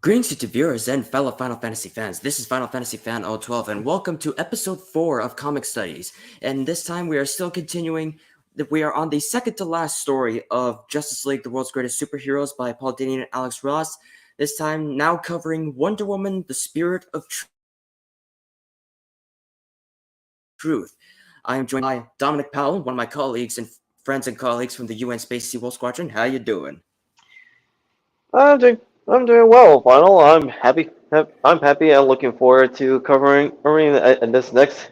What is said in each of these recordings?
Greetings to viewers and fellow Final Fantasy fans. This is Final Fantasy Fan 012, and welcome to episode 4 of Comic Studies. And this time we are still continuing. We are on the second to last story of Justice League: The World's Greatest Superheroes by Paul Dini and Alex Ross. This time now covering Wonder Woman: The Spirit of Truth. I am joined by Dominic Powell, one of my colleagues and friends and colleagues from the UN Space Sea Wolf Squadron. How you doing? I'm doing I'm doing well, Final. I'm happy and looking forward to covering this next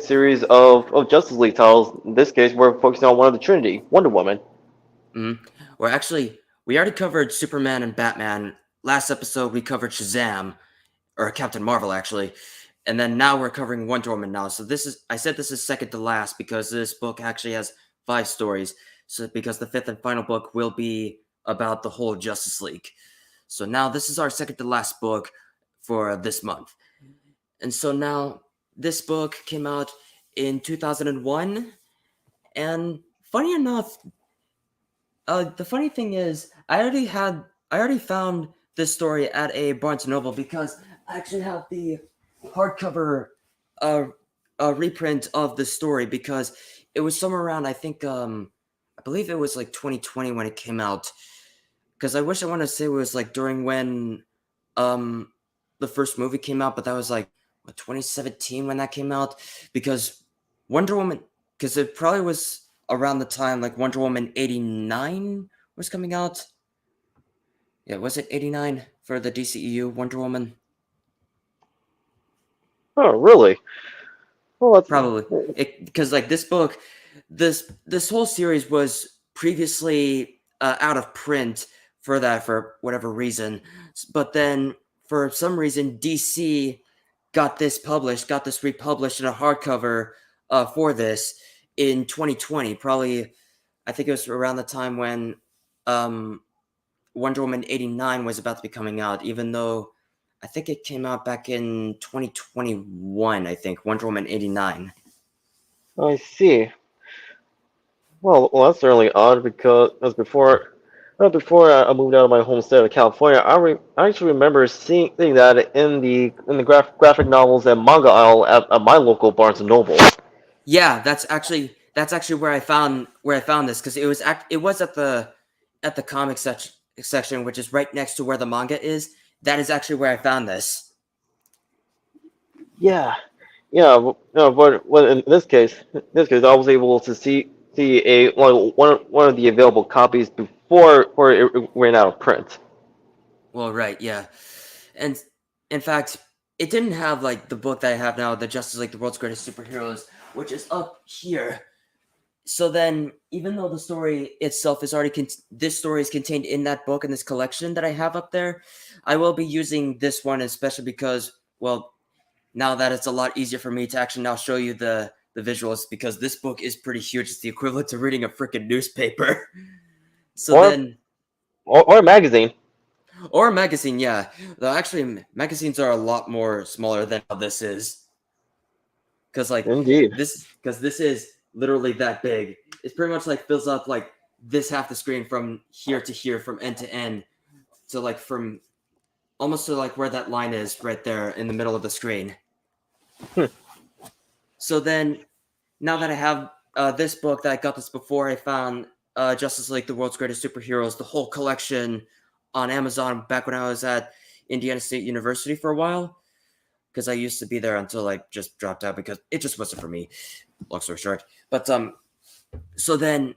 series of Justice League titles. In this case, we're focusing on one of the Trinity, Wonder Woman. Mm-hmm. We already covered Superman and Batman. Last episode, we covered Shazam, or Captain Marvel, actually. And then now we're covering Wonder Woman now. So I said this is second to last because this book actually has 5 stories. So because the fifth and final book will be about the whole Justice League. So now this is our second to last book for this month. And so now this book came out in 2001. And funny enough, the funny thing is, I already found this story at a Barnes and Noble because I actually have the hardcover uh, reprint of the story because it was somewhere around I believe it was like 2020 when it came out. Because I want to say it was like during when um the first movie came out, but that was like 2017 when that came out because Wonder Woman because it probably was around the time like Wonder Woman 89 was coming out. Yeah, was it 89 for the DCEU Wonder Woman? Oh, really? Well, that's Probably. It because like this whole series was previously out of print for whatever reason, but then for some reason DC got this republished in a hardcover for this in 2020. Probably, I think it was around the time when um, Wonder Woman 89 was about to be coming out, even though I think it came out back in 2021. I think Wonder Woman 89. I see. Well, that's certainly odd because as before I moved out of my home state of California, I actually remember seeing that in the graphic novels and manga aisle at my local Barnes and Noble. Yeah, that's actually where I found this because it was at the comic section, which is right next to where the manga is. That is actually where I found this. Yeah, yeah, no, but in this case, I was able to see one of the available copies before it ran out of print. Well, right, yeah, and in fact, it didn't have like the book that I have now, the Justice League: The World's Greatest Superheroes, which is up here. So then, even though the story itself is this story is contained in that book in this collection that I have up there, I will be using this one especially because, well, now that it's a lot easier for me to actually now show you the visuals because this book is pretty huge. It's the equivalent to reading a freaking newspaper. So or then, or a magazine. or a magazine, yeah. Though actually, magazines are a lot more smaller than how this is. Indeed. Because this is literally that big. It's pretty much like fills up like this half the screen from here to here, from end to end, to like from almost to like where that line is right there in the middle of the screen. Hmm. So then, now that I have this book that I got this before, I found Justice League: The World's Greatest Superheroes, the whole collection on Amazon back when I was at Indiana State University for a while. Because I used to be there until I just dropped out because it just wasn't for me. Long story short, but so then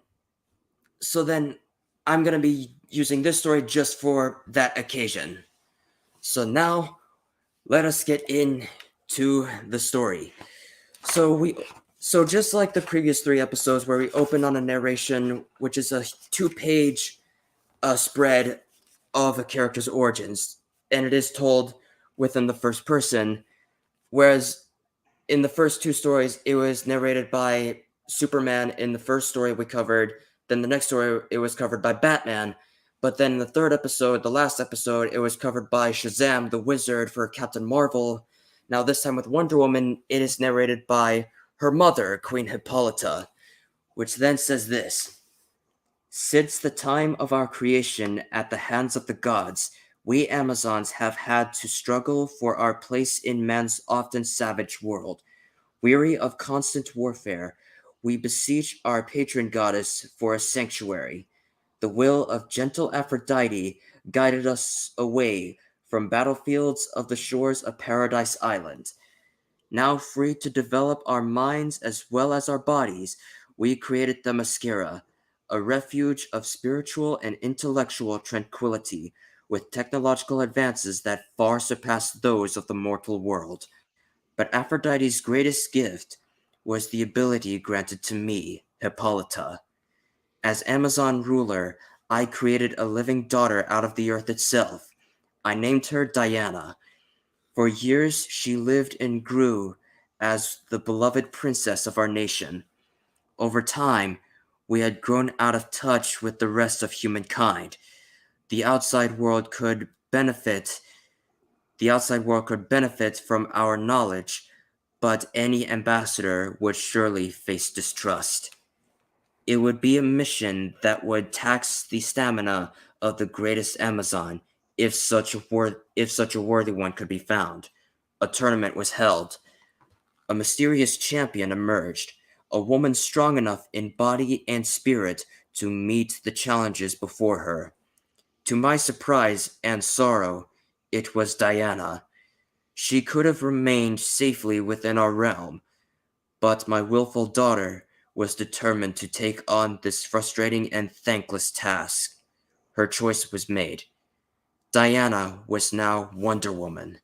so then I'm gonna be using this story just for that occasion. So now let us get into the story. So we so just like the previous 3 episodes where we open on a narration, which is a 2-page spread of a character's origins, and it is told within the first person, whereas in the first 2 stories, it was narrated by Superman in the first story we covered. Then the next story, it was covered by Batman. But then in the third episode, the last episode, it was covered by Shazam, the wizard, for Captain Marvel. Now, this time with Wonder Woman, it is narrated by her mother, Queen Hippolyta, which then says this: Since the time of our creation at the hands of the gods, we Amazons have had to struggle for our place in man's often savage world. Weary of constant warfare, we beseech our patron goddess for a sanctuary. The will of gentle Aphrodite guided us away from battlefields of the shores of Paradise Island. Now free to develop our minds as well as our bodies, we created the Mascara, a refuge of spiritual and intellectual tranquility, with technological advances that far surpass those of the mortal world. But Aphrodite's greatest gift was the ability granted to me, Hippolyta. As Amazon ruler, I created a living daughter out of the earth itself. I named her Diana. For years she lived and grew as the beloved princess of our nation. Over time, we had grown out of touch with the rest of humankind. The outside world could benefit the outside world could benefit from our knowledge, but any ambassador would surely face distrust. It would be a mission that would tax the stamina of the greatest Amazon if such a worthy one could be found. A tournament was held. A mysterious champion emerged, a woman strong enough in body and spirit to meet the challenges before her. To my surprise and sorrow, it was Diana. She could have remained safely within our realm, but my willful daughter was determined to take on this frustrating and thankless task. Her choice was made. Diana was now Wonder Woman.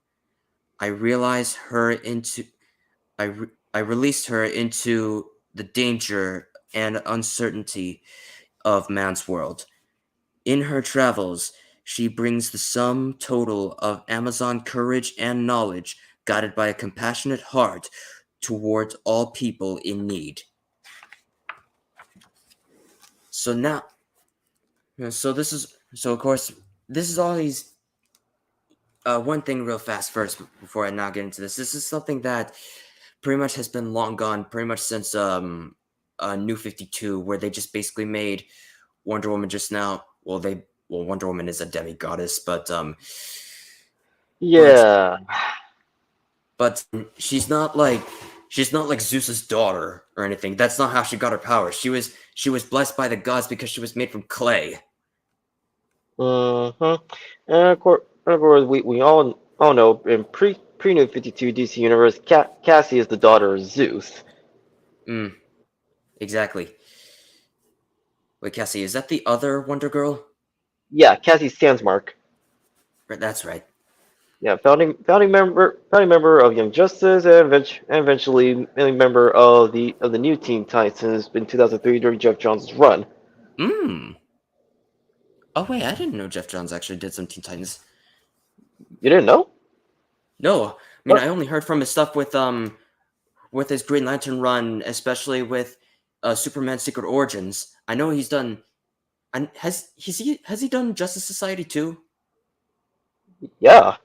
I realized her into I released her into the danger and uncertainty of man's world. In her travels, she brings the sum total of Amazon courage and knowledge, guided by a compassionate heart towards all people in need. So now, so of course, this is all these. One thing real fast first before I now get into this. This is something that pretty much has been long gone, pretty much since New 52, where they just basically made Wonder Woman just now. Wonder Woman is a demigoddess, but Yeah. but she's not like Zeus's daughter or anything. That's not how she got her power. She was blessed by the gods because she was made from clay. Mm-hmm. And of course, we all know in pre New 52 DC universe, Cassie is the daughter of Zeus. Mm, exactly. Wait, Cassie, is that the other Wonder Girl? Yeah, Cassie Sandsmark. Right, that's right. Yeah, founding member of Young Justice, and, eventually a member of the new Teen Titans in 2003 during Jeff Johns' run. Hmm. Oh wait, I didn't know Jeff Johns actually did some Teen Titans. You didn't know? No, I mean What? I only heard from his stuff with his Green Lantern run, especially with Superman Secret Origins. I know he's done. And has he done Justice Society too? Yeah.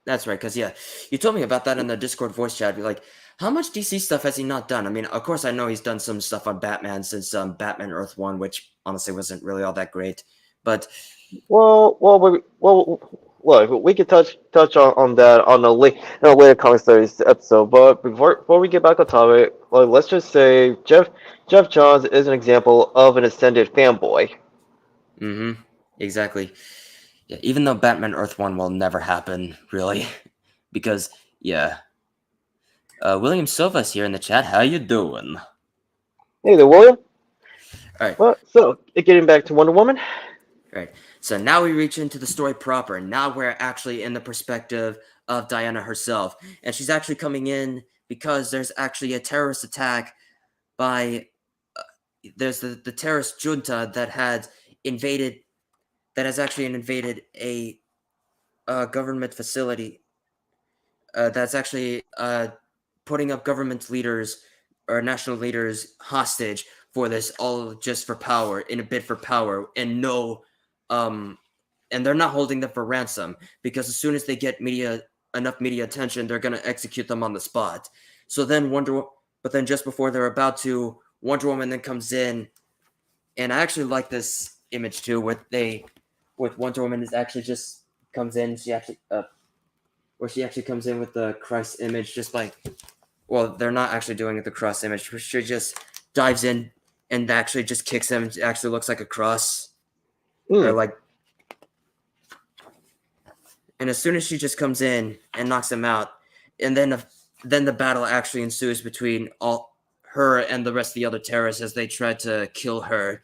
That's right, because yeah, you told me about that in the Discord voice chat. You're like, how much DC stuff has he not done? I mean, of course, I know he's done some stuff on Batman since Batman Earth One, which honestly wasn't really all that great. But Look, we could touch on that on a later comic studies episode. But before we get back on topic, let's just say Jeff Johns is an example of an ascended fanboy. mm-hmm, exactly. Yeah, even though Batman Earth One will never happen, really, because yeah, William Silva's here in the chat. How you doing? Hey there, William. All right. Well, so getting back to Wonder Woman. Right. So now we reach into the story proper. Now we're actually in the perspective of Diana herself. And she's actually coming in because there's actually a terrorist attack by there's the terrorist junta that had invaded that has actually invaded a government facility that's actually putting up government leaders or national leaders hostage for this, all just for power, in a bid for power, and no um and they're not holding them for ransom because as soon as they get enough media attention, they're going to execute them on the spot. So then but then just before they're about to, Wonder Woman then comes in, and I actually like this image too, with Wonder Woman is actually just comes in. She actually comes in with the Christ image, just like, well, they're not actually doing it the cross image. She just dives in and actually just kicks him. It actually looks like a cross, or Hmm. like. And as soon as she just comes in and knocks him out, and then the battle actually ensues between all her and the rest of the other terrorists as they try to kill her.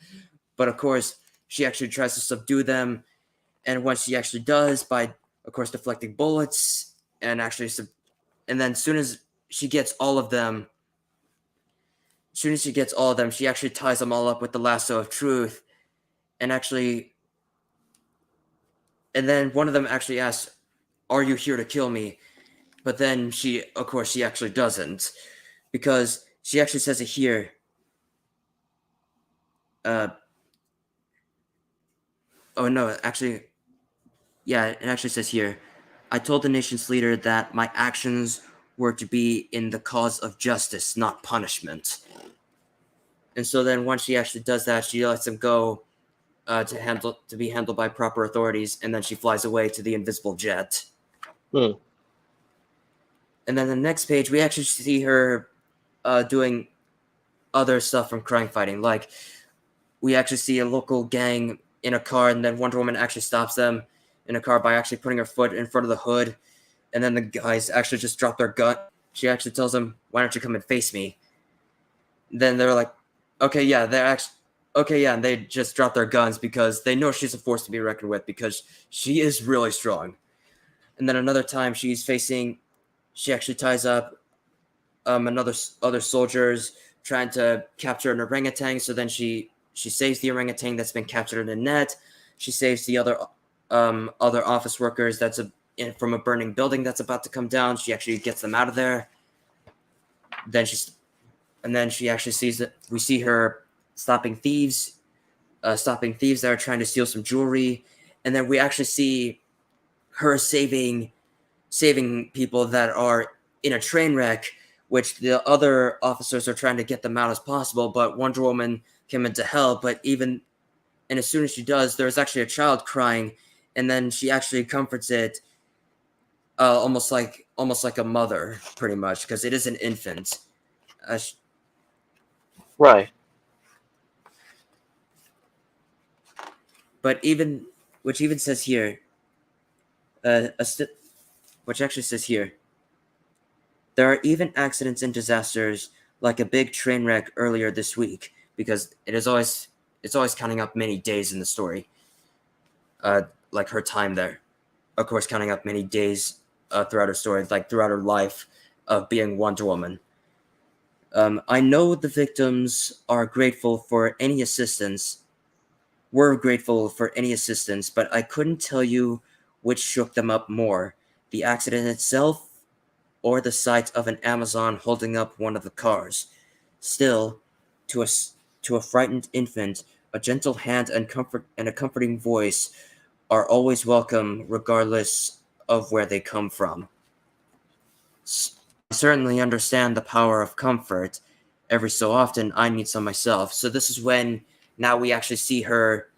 But of course, she actually tries to subdue them, and once she actually does, by of course deflecting bullets and actually and then as soon as she gets all of them, she actually ties them all up with the lasso of truth, and actually, and then one of them actually asks, "Are you here to kill me?" But then of course, she actually doesn't, because she actually says it here. Uh, oh no, actually, yeah, it actually says here. I told the nation's leader that my actions were to be in the cause of justice, not punishment. And so then, once she actually does that, she lets him go to be handled by proper authorities, and then she flies away to the invisible jet. Hmm. And then the next page, we actually see her doing other stuff from crime fighting. Like, we actually see a local gang in a car, and then Wonder Woman actually stops them in a car by actually putting her foot in front of the hood. And then the guys actually just drop their gun. She actually tells them, "Why don't you come and face me?" Then they're like, "Okay, yeah." They're actually okay, yeah. And they just drop their guns because they know she's a force to be reckoned with because she is really strong. And then another time, she actually ties up other soldiers trying to capture an orangutan. So then she saves the orangutan that's been captured in a net. She saves the other office workers from a burning building that's about to come down. She actually gets them out of there. Then she's and then she actually sees that we see her stopping thieves, stopping thieves that are trying to steal some jewelry, and then we actually see her saving people that are in a train wreck, which the other officers are trying to get them out as possible. But Wonder Woman came in to help. And as soon as she does, there's actually a child crying, and then she actually comforts it, almost like a mother, pretty much, because it is an infant. Uh, Right. but even which even says here, which actually says here, there are even accidents and disasters like a big train wreck earlier this week, because it's always counting up many days in the story, like her time there. Of course, counting up many days throughout her story, like throughout her life of being Wonder Woman. I know the victims are grateful for any assistance. Were grateful for any assistance, but I couldn't tell you which shook them up more: the accident itself or the sight of an Amazon holding up one of the cars. Still, to a to a frightened infant, a gentle hand and a comforting voice are always welcome, regardless of where they come from. I certainly understand the power of comfort. Every so often, I need some myself. So this is when now we actually see her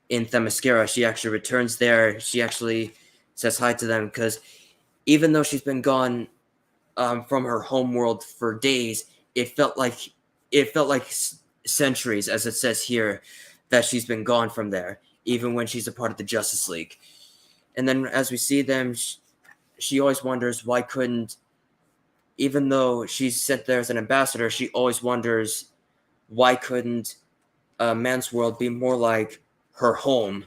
in Themyscira. She actually returns there. She actually says hi to them because even though she's been gone from her home world for days, it felt like centuries, as it says here, that she's been gone from there, even when she's a part of the Justice League. And then as we see them, she always wonders why couldn't, even though she's sent there as an ambassador, she always wonders why couldn't Man's World be more like her home,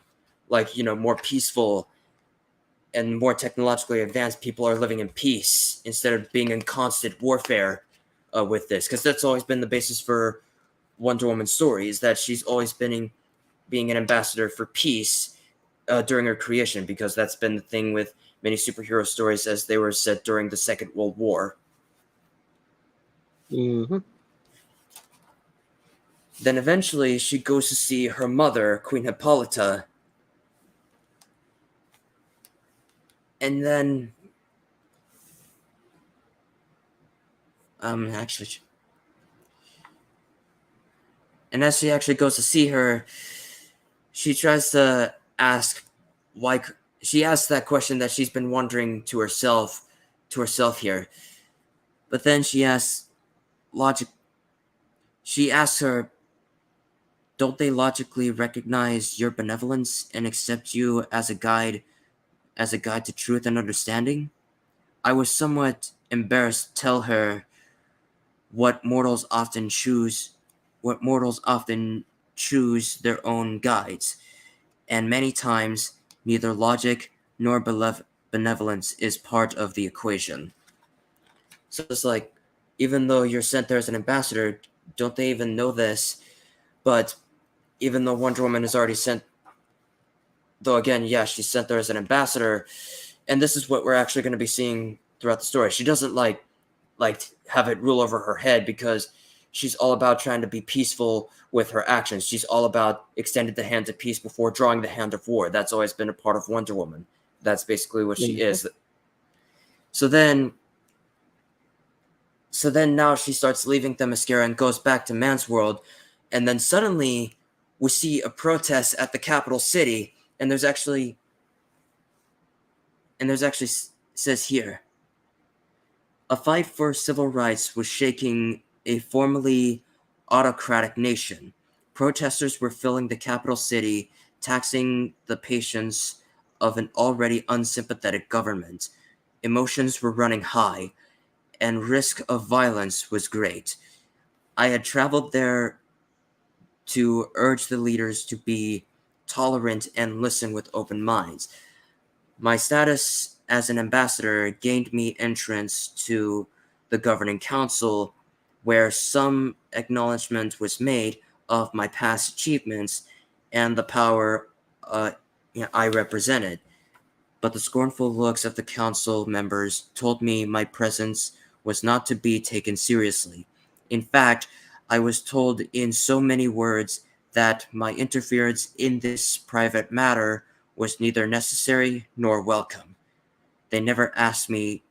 like, more peaceful and more technologically advanced. People are living in peace instead of being in constant warfare with this, because that's always been the basis for Wonder Woman's story, is that she's always been being an ambassador for peace during her creation, because that's been the thing with many superhero stories as they were set during the Second World War. Hmm. Then eventually she goes to see her mother, Queen Hippolyta, and then actually, and as she actually goes to see her, she tries to ask why she asks that question that she's been wondering to herself here. But then logic she asks her, don't they logically recognize your benevolence and accept you as a guide to truth and understanding? I was somewhat embarrassed to tell her what mortals often choose what mortals often choose their own guides, and many times neither logic nor benevolence is part of the equation. So it's like, even though you're sent there as an ambassador, don't they even know this? But even though Wonder Woman is already sent, though again, yeah, she's sent there as an ambassador, and this is what we're actually going to be seeing throughout the story. She doesn't like have it rule over her head because she's all about trying to be peaceful with her actions. She's all about extending the hand of peace before drawing the hand of war. That's always been a part of Wonder Woman. That's basically what she Mhm. is. So then so then now she starts leaving Themyscira and goes back to Man's world, and then suddenly we see a protest at the capital city, and there's actually says here, a fight for civil rights was shaking a formerly autocratic nation. Protesters were filling the capital city, taxing the patience of an already unsympathetic government. Emotions were running high, and risk of violence was great. I had traveled there to urge the leaders to be tolerant and listen with open minds. My status as an ambassador gained me entrance to the governing council, where some acknowledgement was made of my past achievements and the power uh, I represented. But the scornful looks of the council members told me my presence was not to be taken seriously. In fact, I was told in so many words that my interference in this private matter was neither necessary nor welcome. They never asked me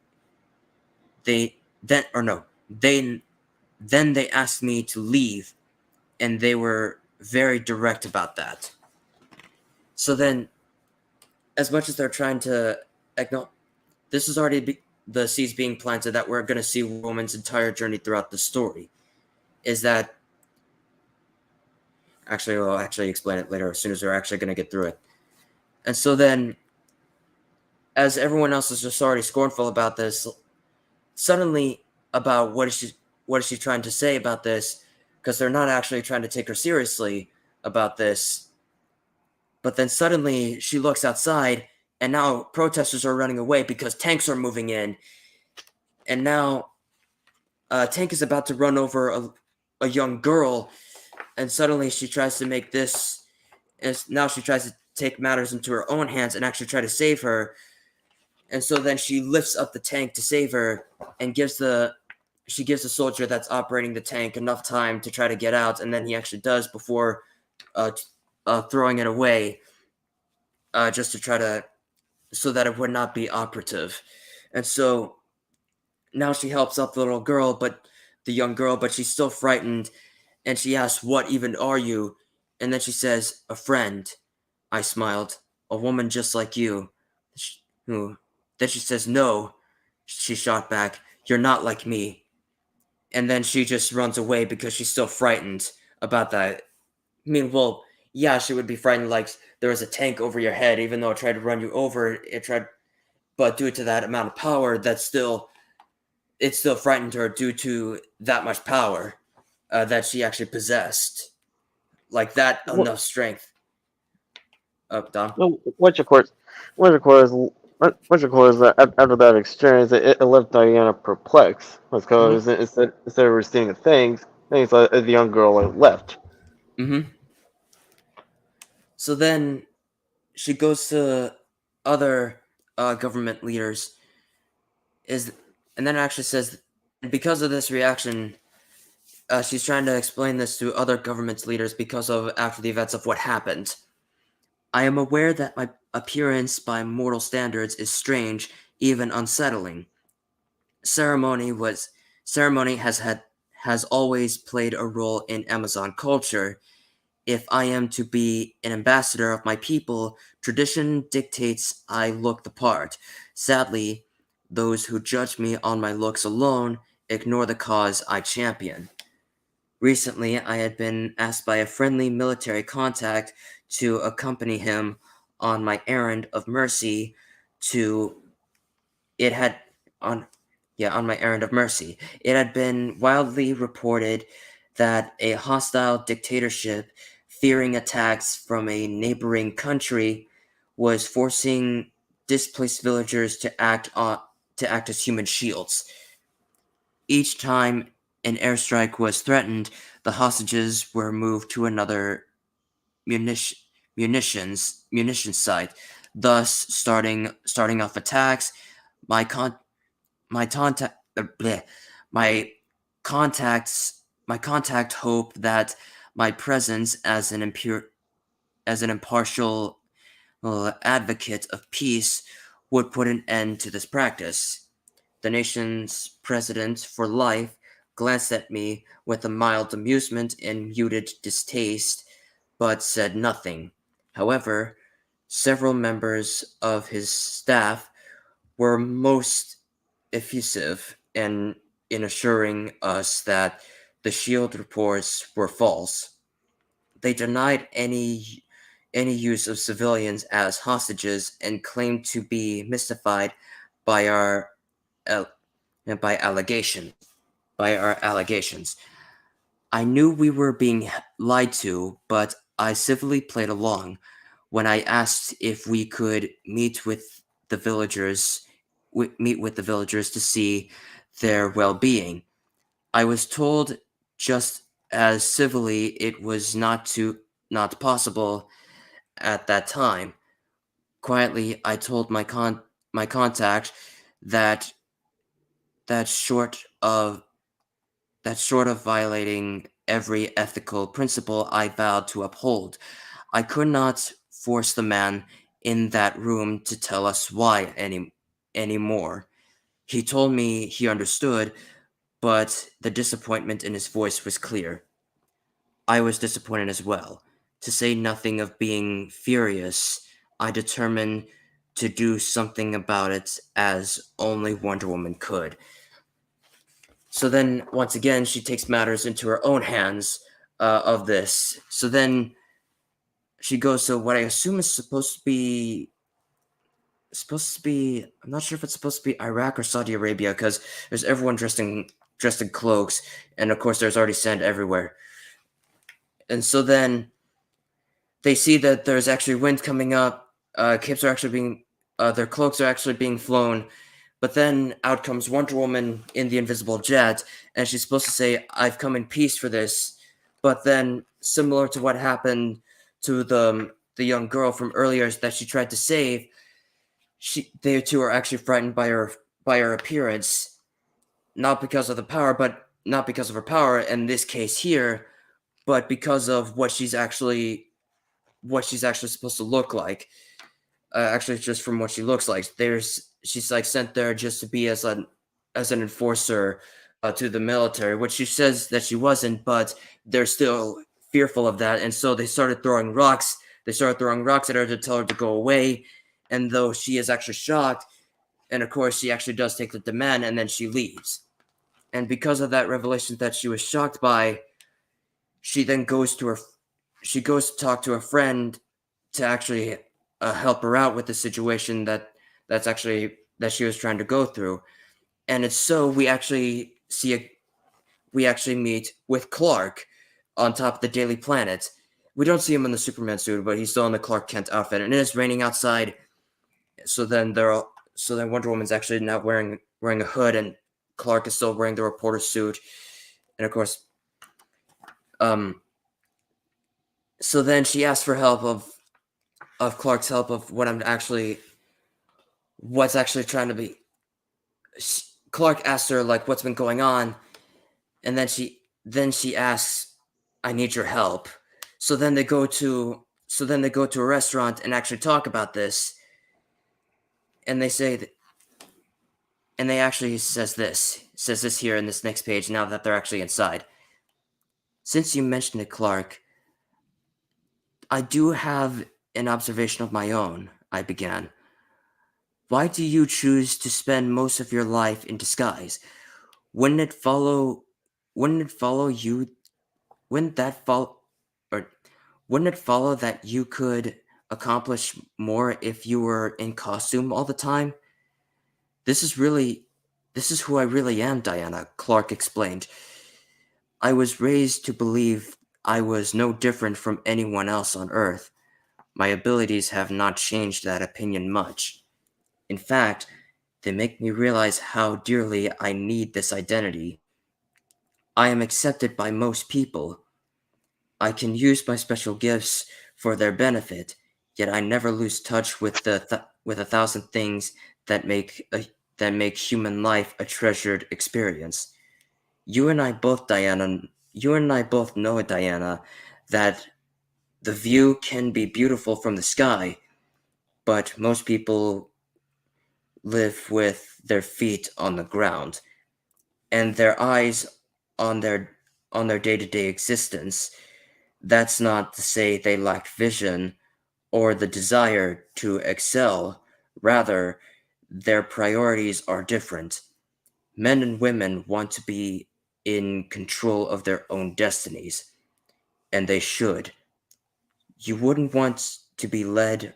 they then or no, they then they asked me to leave, and they were very direct about that. So then, as much as they're trying to acknowledge, this is already the seeds being planted that we're going to see Roman's entire journey throughout the story. Is that actually, I'll actually explain it later as soon as we're actually going to get through it. And so then, as everyone else is just already scornful about this, suddenly about what is she trying to say about this, because they're not actually trying to take her seriously about this. But then suddenly she looks outside, and now protesters are running away because tanks are moving in, and now a tank is about to run over a young girl, and suddenly she tries to make this. Now she tries to take matters into her own hands and actually try to save her. And so then she lifts up the tank to save her, and gives the soldier that's operating the tank enough time to try to get out, and then he actually does before uh, throwing it away, just to try to so that it would not be operative. And so now she helps up the little girl, the young girl, but she's still frightened, and she asks, "What even are you?" And then she says, "A friend." I smiled. "A woman just like you." Who? Then she says, "No." She shot back, "You're not like me." And then she just runs away because she's still frightened about that. I mean, well, yeah, she would be frightened like there was a tank over your head, even though it tried to run you over. But due to that amount of power, it still frightened her due to that much power that she actually possessed, like that What, enough strength. Dom. no, which of course, after that experience, it left Diana perplexed Mm-hmm. because instead of receiving things like the young girl left. Mm-hmm. So then she goes to other government leaders, is and then it actually says, and because of this reaction, she's trying to explain this to other government leaders because of after the events of what happened. I am aware that my appearance by mortal standards is strange, even unsettling. Ceremony was ceremony has always played a role in Amazon culture, If I am to be an ambassador of my people, tradition dictates I look the part. Sadly, those who judge me on my looks alone ignore the cause I champion. Recently, I had been asked by a friendly military contact to accompany him on my errand of mercy to it had on on my errand of mercy. It had been wildly reported that a hostile dictatorship, fearing attacks from a neighboring country, was forcing displaced villagers to act as human shields. Each time an airstrike was threatened, the hostages were moved to another munition, munitions site, thus starting off attacks. My con- my contact bleh, my my contact hope that my presence as an impartial advocate of peace would put an end to this practice. The nation's president for life glanced at me with a mild amusement and muted distaste, but said nothing. However, several members of his staff were most effusive in assuring us that the shield reports were false. They denied any use of civilians as hostages and claimed to be mystified by our uh, by allegation by our allegations. I knew we were being lied to, but I civilly played along. When I asked if we could meet with the villagers to see their well-being, I was told just as civilly it was not possible at that time. Quietly, I told my contact that that short of that short of violating every ethical principle I vowed to uphold, I could not force the man in that room to tell us why anymore. He told me he understood, but the disappointment in his voice was clear. I was disappointed as well. To say nothing of being furious, I determined to do something about it as only Wonder Woman could. So then, once again, she takes matters into her own hands of this. So then she goes to what I assume is supposed to be. I'm not sure if it's supposed to be Iraq or Saudi Arabia because there's everyone dressed in cloaks, and of course there's already sand everywhere. And so then they see that there's actually wind coming up. Capes are actually being their cloaks are actually being flown. But then out comes Wonder Woman in the invisible jet, and she's supposed to say, "I've come in peace for this." But then, similar to what happened to the young girl from earlier that she tried to save, they too are actually frightened by her appearance, not because of the power, but not because of her power in this case here, but because of what she's actually supposed to look like. Actually, just from what she looks like, she's like sent there just to be as an enforcer to the military, which she says that she wasn't, but they're still fearful of that, and so they started throwing rocks. They started throwing rocks at her to tell her to go away, and though she is actually shocked, and of course she actually does take the demand, and then she leaves. And because of that revelation that she was shocked by, she then goes to talk to a friend to actually help her out with the situation that she was trying to go through. And it's so we actually meet with Clark on top of the Daily Planet. We don't see him in the Superman suit, but he's still in the Clark Kent outfit, and it is raining outside. So then Wonder Woman's actually now wearing a hood, and Clark is still wearing the reporter suit, and of course, um, so then she asks for help of Clark's help of what's actually trying to be. Clark asks her like what's been going on, and then she asks, "I need your help." So then they go to a restaurant and actually talk about this, and they say that, and they actually says this here in this next page. Now that they're actually inside, since you mentioned it, Clark, I do have an observation of my own, I began. Why do you choose to spend most of your life in disguise? Wouldn't it follow wouldn't it follow you wouldn't that follow or wouldn't it follow that you could accomplish more if you were in costume all the time? This is really this is who I really am, Diana, Clark explained. I was raised to believe I was no different from anyone else on Earth. My abilities have not changed that opinion much. In fact, they make me realize how dearly I need this identity. I am accepted by most people. I can use my special gifts for their benefit, yet I never lose touch with with a thousand things that that make human life a treasured experience. You and I both, Diana, you and I both know, Diana, that the view can be beautiful from the sky, but most people live with their feet on the ground and their eyes on their day-to-day existence. That's not to say they lack vision or the desire to excel. Rather, their priorities are different. Men and women want to be in control of their own destinies, and they should. You wouldn't want to be led,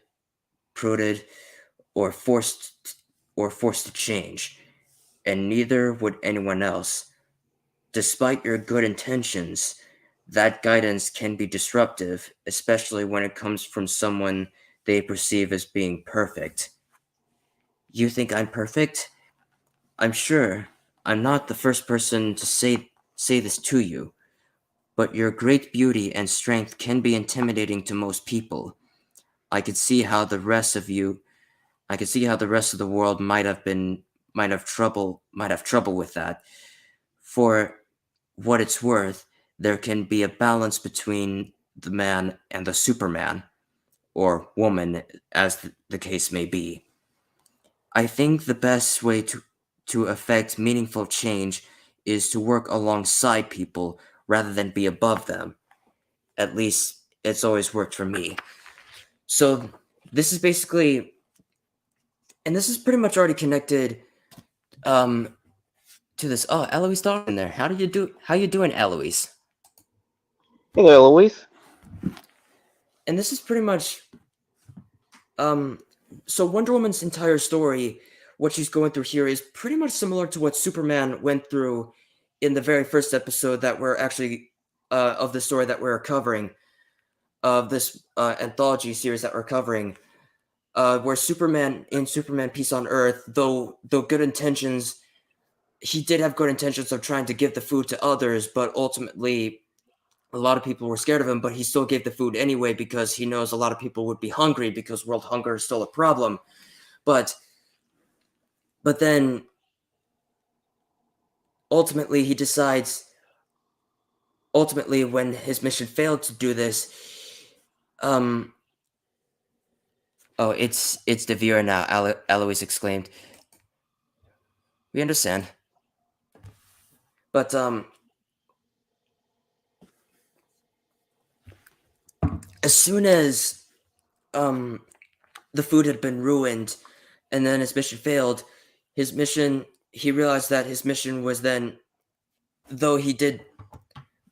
prodded, or forced to change, and neither would anyone else. Despite your good intentions, that guidance can be disruptive, especially when it comes from someone they perceive as being perfect. You think I'm perfect? I'm sure I'm not the first person to say this to you, but your great beauty and strength can be intimidating to most people. I could see how the rest of you I could see how the rest of the world might have trouble with that. For what it's worth, there can be a balance between the man and the Superman, or woman, as the case may be. I think the best way to affect meaningful change is to work alongside people rather than be above them. At least it's always worked for me. So this is basically, and this is pretty much already connected um, to this. Oh, Eloise Dog in there. How do you do? How you doing, Eloise? Hey there, Louise. And this is pretty much um. So Wonder Woman's entire story, what she's going through here, is pretty much similar to what Superman went through in the very first episode that we're actually of the story that we're covering, of this anthology series that we're covering, where Superman in Superman Peace on Earth, though good intentions, he did have good intentions of trying to give the food to others, but ultimately a lot of people were scared of him, but he still gave the food anyway because he knows a lot of people would be hungry because world hunger is still a problem. But then ultimately he decides ultimately when his mission failed to do this, um oh, it's the viewer now, Eloise exclaimed. We understand. But as soon as um the food had been ruined and then his mission failed, his mission he realized that his mission was then, though he did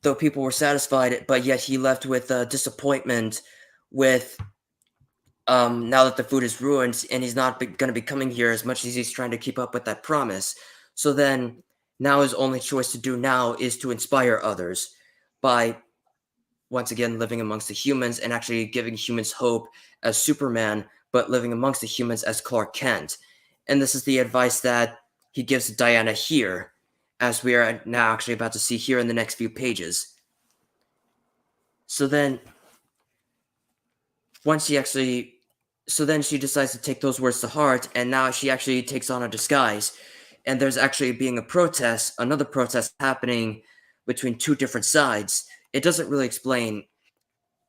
though people were satisfied, but yet he left with disappointment with now that the food is ruined and he's not going to be coming here as much as he's trying to keep up with that promise. So then now his only choice to do now is to inspire others by once again living amongst the humans and actually giving humans hope as Superman, but living amongst the humans as Clark Kent. And this is the advice that he gives to Diana here, as we are now actually about to see here in the next few pages. So then, once she actually, so then she decides to take those words to heart, and now she actually takes on a disguise. And there's actually being a protest, another protest happening between two different sides. It doesn't really explain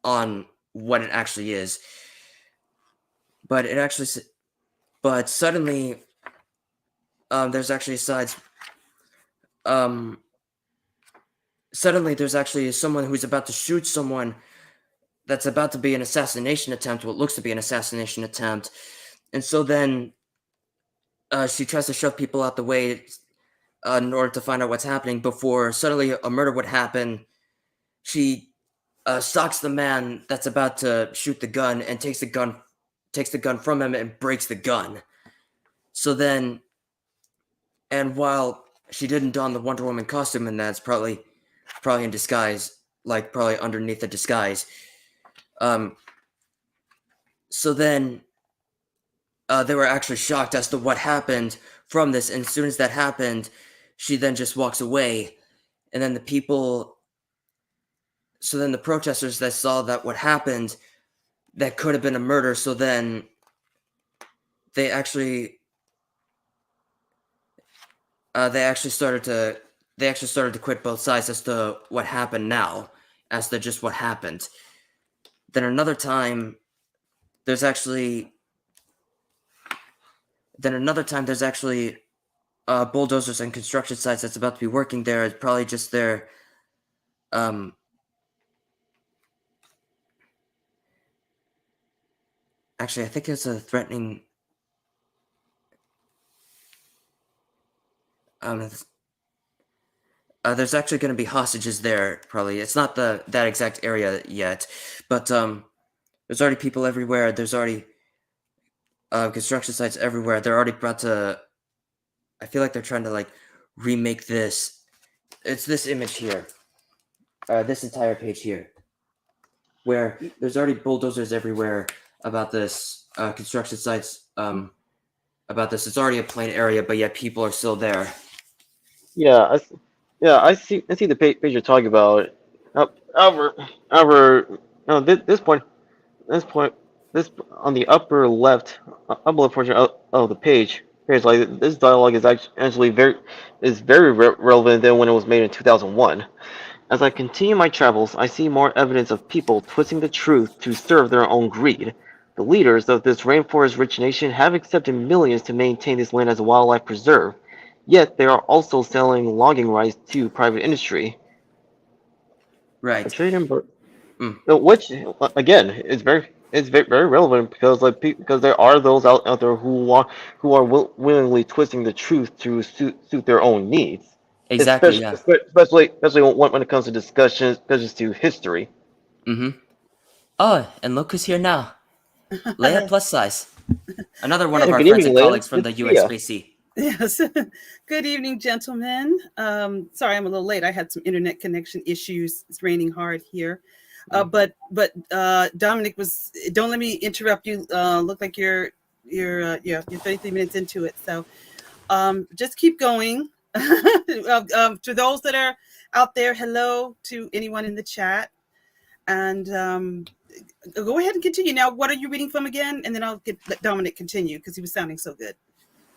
on what it actually is, but it actually, but suddenly, there's actually sides. Um, suddenly, there's actually someone who's about to shoot someone. that's about to be an assassination attempt, what looks to be an assassination attempt. And so then she tries to shove people out the way in order to find out what's happening before suddenly a murder would happen. She stalks the man that's about to shoot the gun and takes the gun from him and breaks the gun. So then, and while she didn't don the Wonder Woman costume, and that's probably in disguise, like probably underneath the disguise. Um, so then they were actually shocked as to what happened from this, and as soon as that happened, she then just walks away, and then the people. So then the protesters that saw that what happened, that could have been a murder. So then they actually they actually started to quit both sides as to what happened now, as to just what happened. Then another time, there's actually bulldozers and construction sites that's about to be working there. It's probably just their um actually I think it's a threatening there's actually going to be hostages there. Probably it's not that exact area yet, but there's already people everywhere. There's already construction sites everywhere. They're already about to. I feel like they're trying to like remake this. It's this image here, this entire page here, where there's already bulldozers everywhere about this construction sites. About this, it's already a plain area, but yet people are still there. Yeah, yeah, I see the page you're talking about. However, however, no, this point, this on the upper left portion of the page. Here's like this dialogue is actually very relevant than when it was made in 2001. As I continue my travels, I see more evidence of people twisting the truth to serve their own greed. The leaders of this rainforest-rich nation have accepted millions to maintain this land as a wildlife preserve, yet they are also selling logging rights to private industry. A Right. trade in, Mm, which again is very relevant because because there are those out there who are willingly twisting the truth to suit their own needs, exactly. Yeah. especially when it comes to discussions to history. Mm-hmm. Oh, and look who's here now. Leia plus size. Another one of Yeah, our good friends evening, and Leila. colleagues from Good the to see you. USBC. Yes. Good evening, gentlemen. Sorry, I'm a little late. I had some internet connection issues. It's raining hard here. But Dominic was. Don't let me interrupt you. Look like you're 33 minutes into it. So just keep going. To those that are out there, hello to anyone in the chat, and go ahead and continue. Now, what are you reading from again? And then let Dominic continue because he was sounding so good.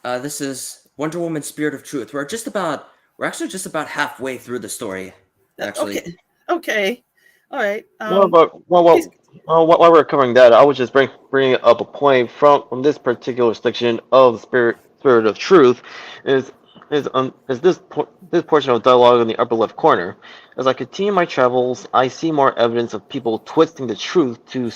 This is Wonder Woman: Spirit of Truth. We're actually just about halfway through the story. Actually, Okay. Okay. All right. Well, but Please. while we're covering that, I was just bringing up a point from this particular section of the spirit of truth, is this portion of dialogue in the upper left corner. As I continue my travels, I see more evidence of people twisting the truth to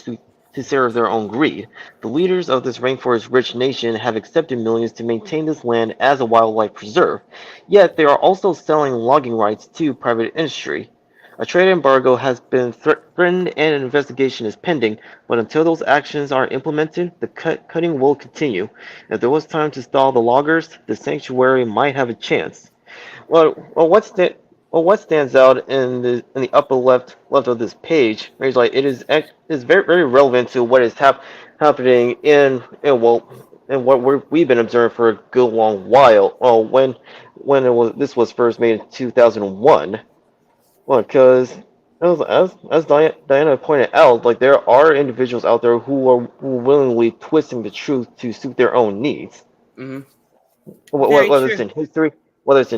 serve their own greed. The leaders of this rainforest-rich nation have accepted millions to maintain this land as a wildlife preserve, yet they are also selling logging rights to private industry. A trade embargo has been threatened and an investigation is pending, but until those actions are implemented, the cutting will continue. If there was time to stall the loggers, the sanctuary might have a chance. Well, what stands out in the upper left of this page is like is very relevant to what is happening in what we've been observing for a good long while. Well, when this was first made in 2001. Well, because as Diana pointed out, like there are individuals out there who are willingly twisting the truth to suit their own needs. mm-hmm. Very Whether it's true.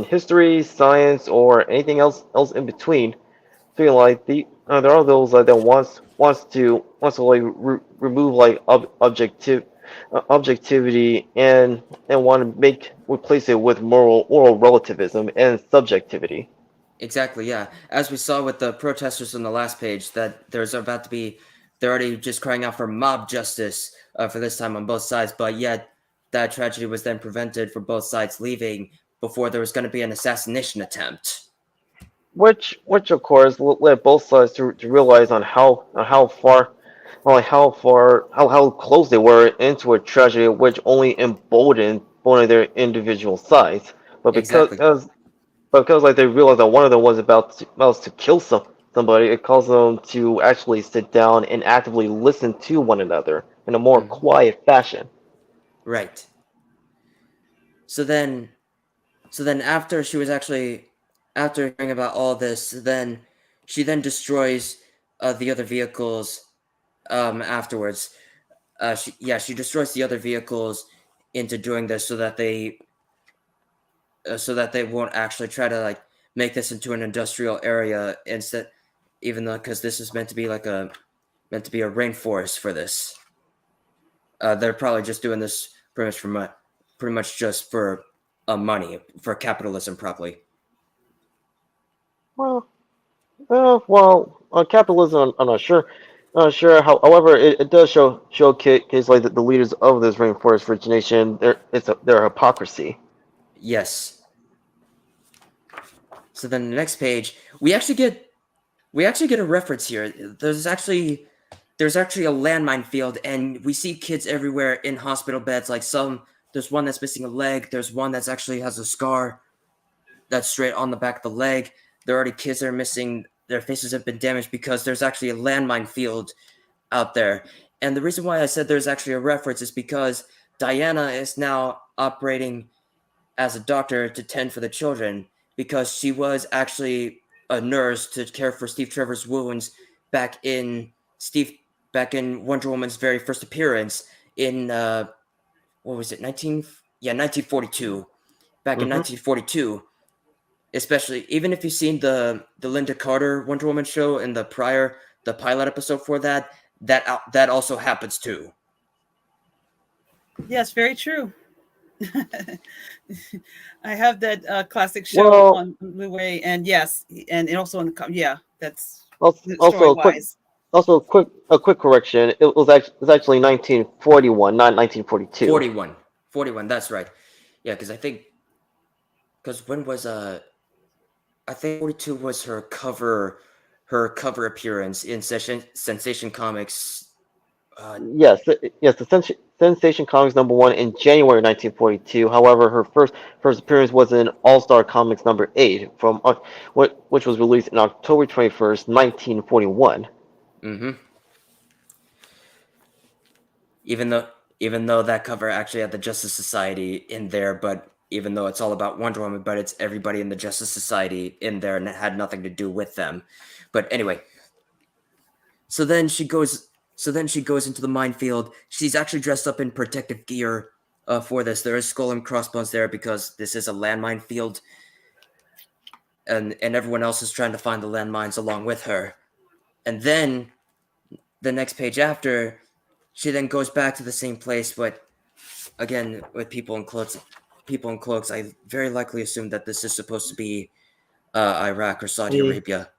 in history, science, or anything else in between. Feel like there are those that wants to like remove like objectivity and want to replace it with moral relativism and subjectivity. Exactly. Yeah. As we saw with the protesters on the last page, that there's about to be they're already just crying out for mob justice for this time on both sides. But yet, that tragedy was then prevented for both sides leaving before there was going to be an assassination attempt. which of course led both sides to realize on how far, well, how close they were into a tragedy, which only emboldened one of their individual sides. But Exactly. because like they realized that one of them was about to kill somebody, it caused them to actually sit down and actively listen to one another in a more Mhm. quiet fashion. Right. So then, so then after she was actually, after hearing about all this, then she then destroys the other vehicles afterwards. She destroys the other vehicles into doing this so that they won't actually try to like make this into an industrial area instead, even though because this is meant to be a rainforest for this. They're probably just doing this pretty much just for money for capitalism, probably. Well, capitalism, I'm not sure. Not sure. However, it does showcase like the leaders of this rainforest rich nation. Their hypocrisy. Yes. So then the next page, we actually get a reference here. There's actually a landmine field, and we see kids everywhere in hospital beds. Like there's one that's missing a leg. There's one that's actually has a scar that's straight on the back of the leg. There are already kids that are missing. Their faces have been damaged because there's actually a landmine field out there. And the reason why I said there's actually a reference is because Diana is now operating as a doctor to tend for the children because she was actually a nurse to care for Steve Trevor's wounds back in Steve back in Wonder Woman's very first appearance in what was it 1942 back in Hmm. 1942, especially even if you've seen the Linda Carter Wonder Woman show and the pilot episode for that also happens too. Yes, very true. I have that classic show Well, on Blu-ray, and yes, and also in yeah, that's also story a quick wise. also a quick correction. It was actually 1941, not 1942. 41, that's right. Yeah, because when was I think 42 was her cover appearance in Sensation Comics. Yes, the Sensation Comics #1 in January 1942. However, her first appearance was in All Star Comics #8 which was released in October 21st, 1941. Mm-hmm. Even though even though that cover actually had the Justice Society in there, but even though it's all about Wonder Woman, but it's everybody in the Justice Society in there, and it had nothing to do with them. But anyway, so then she goes. So then she goes into the minefield. She's actually dressed up in protective gear for this. There is skull and crossbones there because this is a landmine field, and everyone else is trying to find the landmines along with her. And then the next page after, she then goes back to the same place, but again with people in cloaks. People in cloaks. I very likely assume that this is supposed to be Iraq or Saudi Arabia.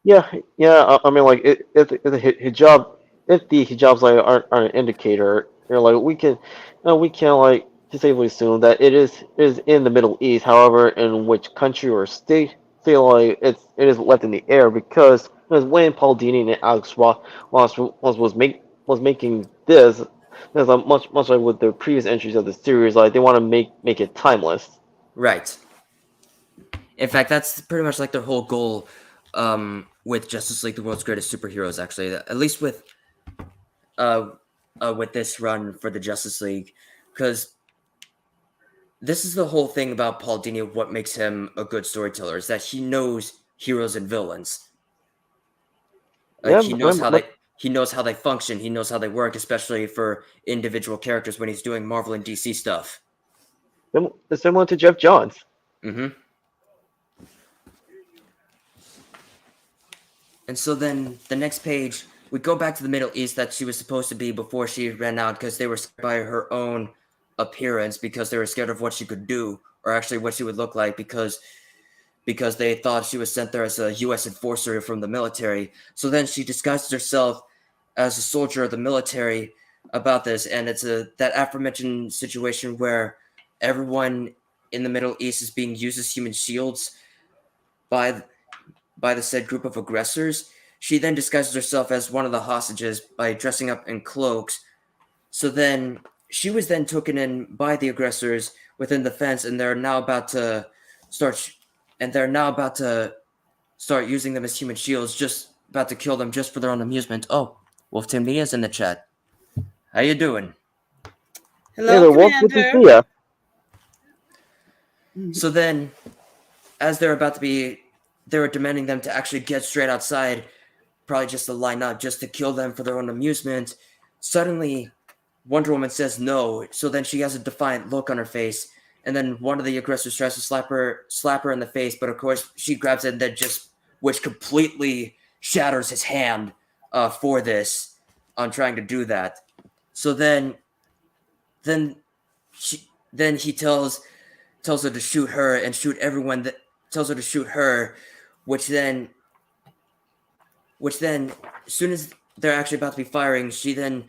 Yeah, yeah. I mean, like, if the hijab, if the hijabs like aren't an indicator, like we can like to safely assume that it is in the Middle East. However, in which country or state like it is left in the air because when Paul Dini and Alex was making this, there's a much like with the previous entries of the series, like they want to make it timeless. Right. In fact, that's pretty much like their whole goal with Justice League, the world's greatest superheroes. Actually, at least uh, with this run for the Justice League, because this is the whole thing about Paul Dini. What makes him a good storyteller is that he knows heroes and villains. Like Yeah, but he knows how they function. He knows how they work, especially for individual characters when he's doing Marvel and DC stuff. it's similar to Jeff Johns. Mm-hmm. And so then the next page, we go back to the Middle East that she was supposed to be before she ran out because they were scared by her own appearance because they were scared of what she could do or actually what she would look like because they thought she was sent there as a U.S. enforcer from the military. So then she disguises herself as a soldier of the military about this, and it's a that aforementioned situation where everyone in the Middle East is being used as human shields by by the said group of aggressors. She then disguises herself as one of the hostages by dressing up in cloaks. So then she was then taken in by the aggressors within the fence, and they're now about to start, and they're now about to start using them as human shields, just about to kill them just for their own amusement. Oh, Wolf Team Media's in the chat. How you doing? Hey Hello, there, Wolf. Good to Commander. see ya. So then, as they're about to be, they were demanding them to actually get straight outside, probably just to line up, just to kill them for their own amusement. Suddenly, Wonder Woman says no, so then she has a defiant look on her face, and then one of the aggressors tries to slap her in the face, but of course she grabs it and then just, which completely shatters his hand for this, on trying to do that. So then then he tells her to shoot her and shoot everyone that tells her to shoot her, which then as soon as they're actually about to be firing, she then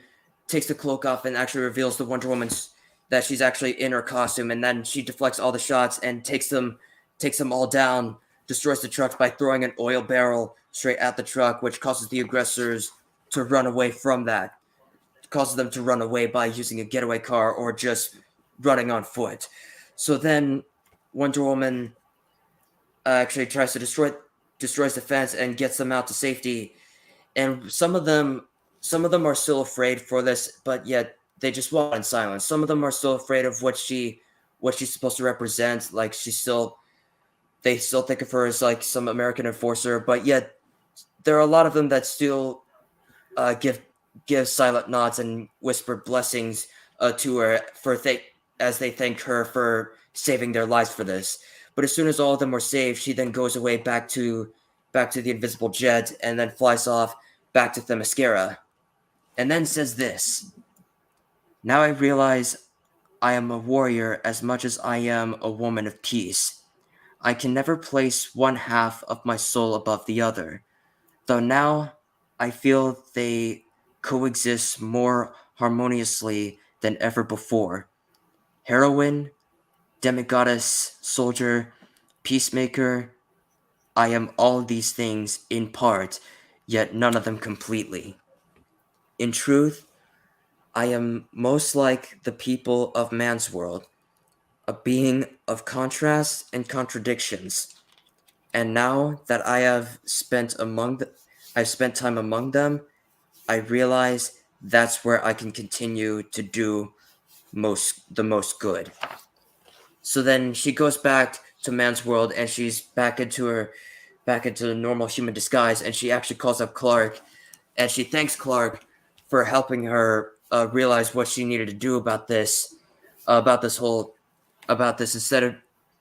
takes the cloak off and actually reveals the Wonder Woman's that she's actually in her costume, and then she deflects all the shots and takes them all down, destroys the truck by throwing an oil barrel straight at the truck, which causes the aggressors to run away from that. It causes them to run away by using a getaway car or just running on foot. So then Wonder Woman actually tries to destroys the fence and gets them out to safety, and some of them are still afraid for this, but yet they just walk in silence. Some of them are still afraid of what she's supposed to represent. Like they still think of her as like some American enforcer, but yet there are a lot of them that still give silent nods and whispered blessings to her as they thank her for saving their lives for this. But as soon as all of them are saved, she then goes away back to the invisible jet and then flies off back to Themyscira, and then says this: "Now I realize I am a warrior as much as I am a woman of peace. I can never place one half of my soul above the other, though now I feel they coexist more harmoniously than ever before. Heroine, demigoddess, soldier, peacemaker, I am all these things in part, yet none of them completely. In truth, I am most like the people of man's world, a being of contrasts and contradictions. And now that I've spent time among them, I realize that's where I can continue to do the most good." So then she goes back to man's world, and she's back into the normal human disguise, and she actually calls up Clark, and she thanks Clark for helping her realize what she needed to do about this instead of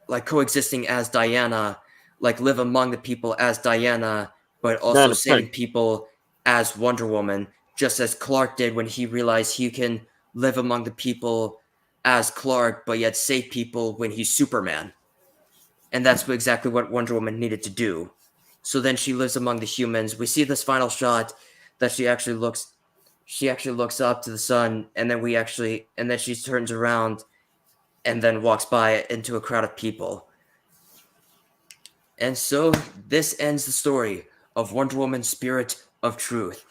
like coexisting as Diana, like live among the people as Diana, but also Diana saving Prince. people as Wonder Woman, just as Clark did when he realized he can live among the people as Clark, but yet save people when he's Superman. And that's exactly what Wonder Woman needed to do. So then she lives among the humans. We see this final shot that she actually looks up to the sun, and then she turns around and then walks by into a crowd of people. And so this ends the story of Wonder Woman's Spirit of Truth.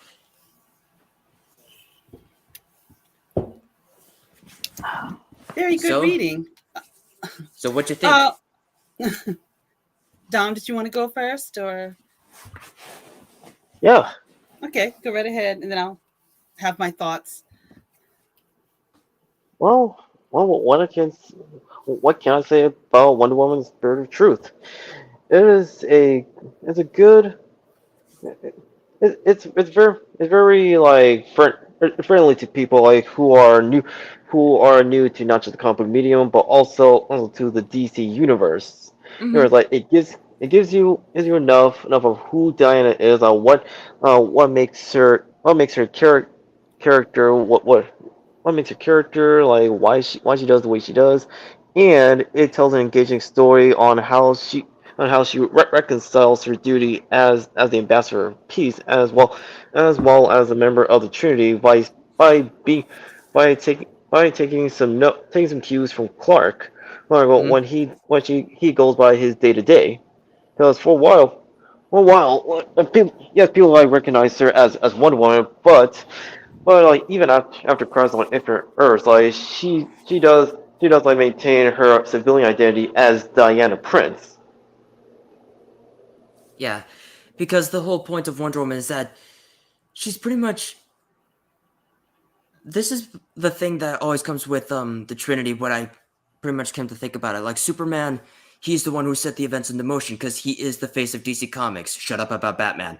Very good reading. So what you think? Dom, did you want to go first, or? Yeah. Okay, go right ahead, and then I'll have my thoughts. Well, what can I say about Wonder Woman's Spirit of Truth? It's a good. It's very like friendly to people like who are new to not just the comic book medium but also to the DC universe. You know, it's like it gives you enough of who Diana is, what makes her character, what makes her character, like why she does the way she does, and it tells an engaging story on she reconciles her duty as the ambassador of peace, as a member of the Trinity, by being by taking some cues from Clark. Mhm. When he goes by his day to day. Because for a while, people like recognize her as Wonder Woman, but like even after Crisis on Infinite Earths, like she does like maintain her civilian identity as Diana Prince. Yeah, because the whole point of Wonder Woman is that she's pretty much. This is the thing that always comes with the Trinity. What I pretty much came to think about it, like Superman, he's the one who set the events into motion because he is the face of DC Comics. Shut up about Batman.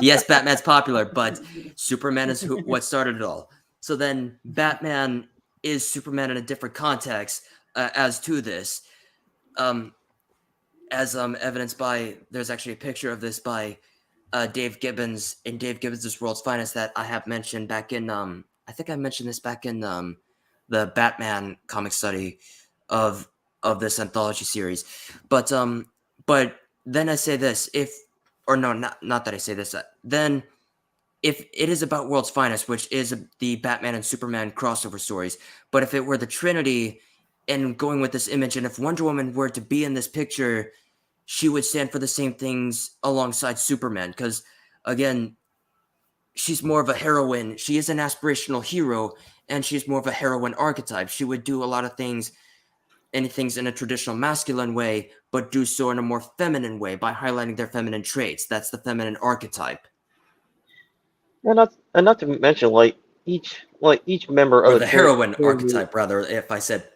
Yes, Batman's popular, but Superman is what started it all. So then Batman is Superman in a different context as to this. Um, as evidenced by there's actually a picture of this by Dave Gibbons in Dave Gibbons' World's Finest that I have mentioned back in I think I mentioned this back in the Batman comic study of this anthology series. But but then I say this, if or no, not that I say this, then if it is about World's Finest, which is the Batman and Superman crossover stories, but if it were the Trinity and going with this image, and if Wonder Woman were to be in this picture, she would stand for the same things alongside Superman. Because again, she's more of a heroine. She is an aspirational hero, and she's more of a heroine archetype. She would do a lot of things, things in a traditional masculine way, but do so in a more feminine way by highlighting their feminine traits. That's the feminine archetype. And not to mention each member of Or the the heroine Trinity. archetype, rather, if I said